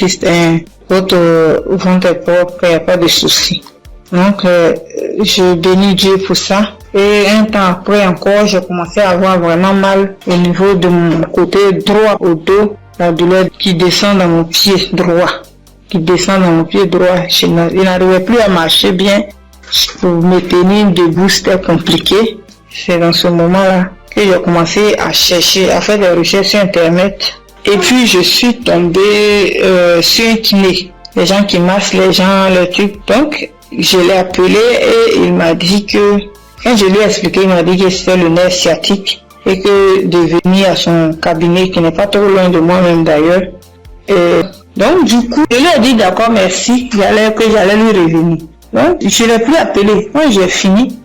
ventre est propre, il n'y a pas de souci. Donc je bénis Dieu pour ça. Et un temps après encore, j'ai commencé à avoir vraiment mal au niveau de mon côté droit au dos, la douleur qui descend dans mon pied droit. Il n'arrivait plus à marcher bien. Pour me tenir debout, c'était compliqué. C'est dans ce moment-là que j'ai commencé à chercher, à faire des recherches sur Internet. Et puis, je suis tombée sur un kiné. Les gens qui massent les gens, le truc. Donc, je l'ai appelé et il m'a dit que, quand je lui ai expliqué, il m'a dit que c'était le nerf sciatique et que de venir à son cabinet, qui n'est pas trop loin de moi-même d'ailleurs. Donc, du coup, je lui ai dit d'accord, merci, que j'allais lui revenir. Donc, je ne l'ai plus appelé. Quand j'ai fini,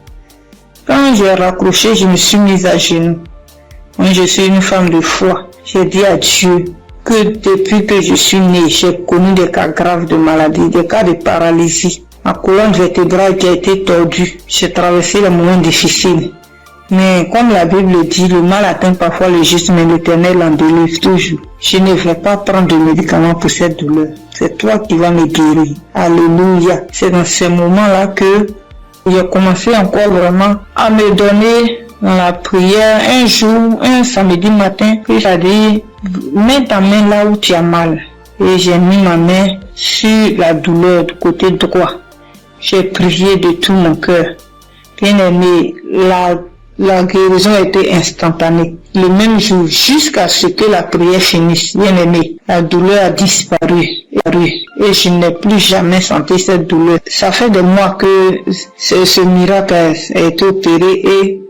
quand j'ai raccroché, je me suis mise à genoux. Moi, je suis une femme de foi. J'ai dit à Dieu que depuis que je suis née, j'ai connu des cas graves de maladie, des cas de paralysie. Ma colonne vertébrale qui a été tordue. J'ai traversé les moments difficiles. Mais comme la Bible dit, le mal atteint parfois le juste, mais l'Éternel en délivre toujours. Je ne vais pas prendre de médicaments pour cette douleur. C'est toi qui vas me guérir. Alléluia. C'est dans ces moments-là que j'ai commencé encore vraiment à me donner dans la prière. Un jour, un samedi matin, que j'ai dit, mets ta main là où tu as mal. Et j'ai mis ma main sur la douleur du côté droit. J'ai prié de tout mon cœur. Bien aimé, la guérison a été instantanée. Le même jour, jusqu'à ce que la prière finisse, bien aimé, la douleur a disparu. Et je n'ai plus jamais senti cette douleur. Ça fait des mois que ce miracle a été opéré et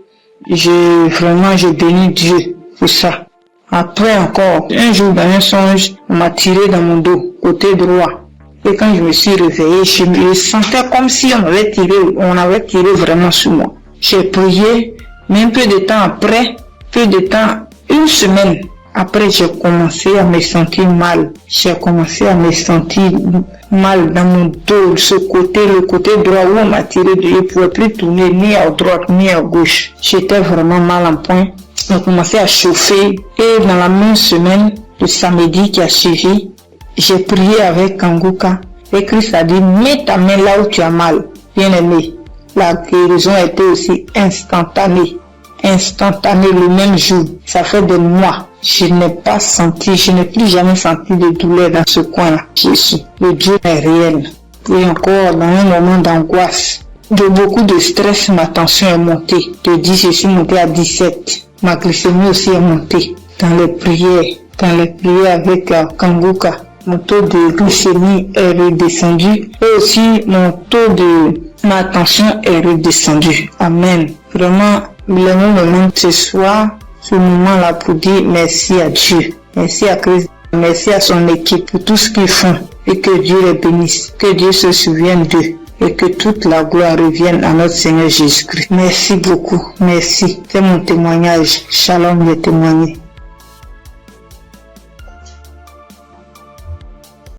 je bénis Dieu pour ça. Après encore, un jour dans un songe, on m'a tiré dans mon dos, côté droit. Et quand je me suis réveillé, je me sentais comme si on avait tiré vraiment sur moi. J'ai prié, mais un peu de temps après, une semaine après, j'ai commencé à me sentir mal. J'ai commencé à me sentir mal dans mon dos, le côté droit où on m'a tiré, je ne pouvais plus tourner ni à droite ni à gauche. J'étais vraiment mal en point. J'ai commencé à chauffer et dans la même semaine, le samedi qui a suivi, j'ai prié avec Kanguka et Christ a dit, mets ta main là où tu as mal. Bien aimé, la guérison a été aussi instantanée le même jour. Ça fait des mois. Je n'ai plus jamais senti de douleur dans ce coin-là. Jésus, le Dieu est réel. Et encore, dans un moment d'angoisse, de beaucoup de stress, ma tension est montée. De 10, je suis montée à 17. Ma glycémie aussi est montée. Dans les prières avec Kanguka, mon taux de glycémie est redescendu. Et aussi, ma tension est redescendue. Amen. Vraiment, le moment ce soir, ce moment-là pour dire merci à Dieu. Merci à Christ. Merci à son équipe pour tout ce qu'ils font. Et que Dieu les bénisse. Que Dieu se souvienne d'eux. Et que toute la gloire revienne à notre Seigneur Jésus-Christ. Merci beaucoup. Merci. C'est mon témoignage. Shalom, j'ai témoigné.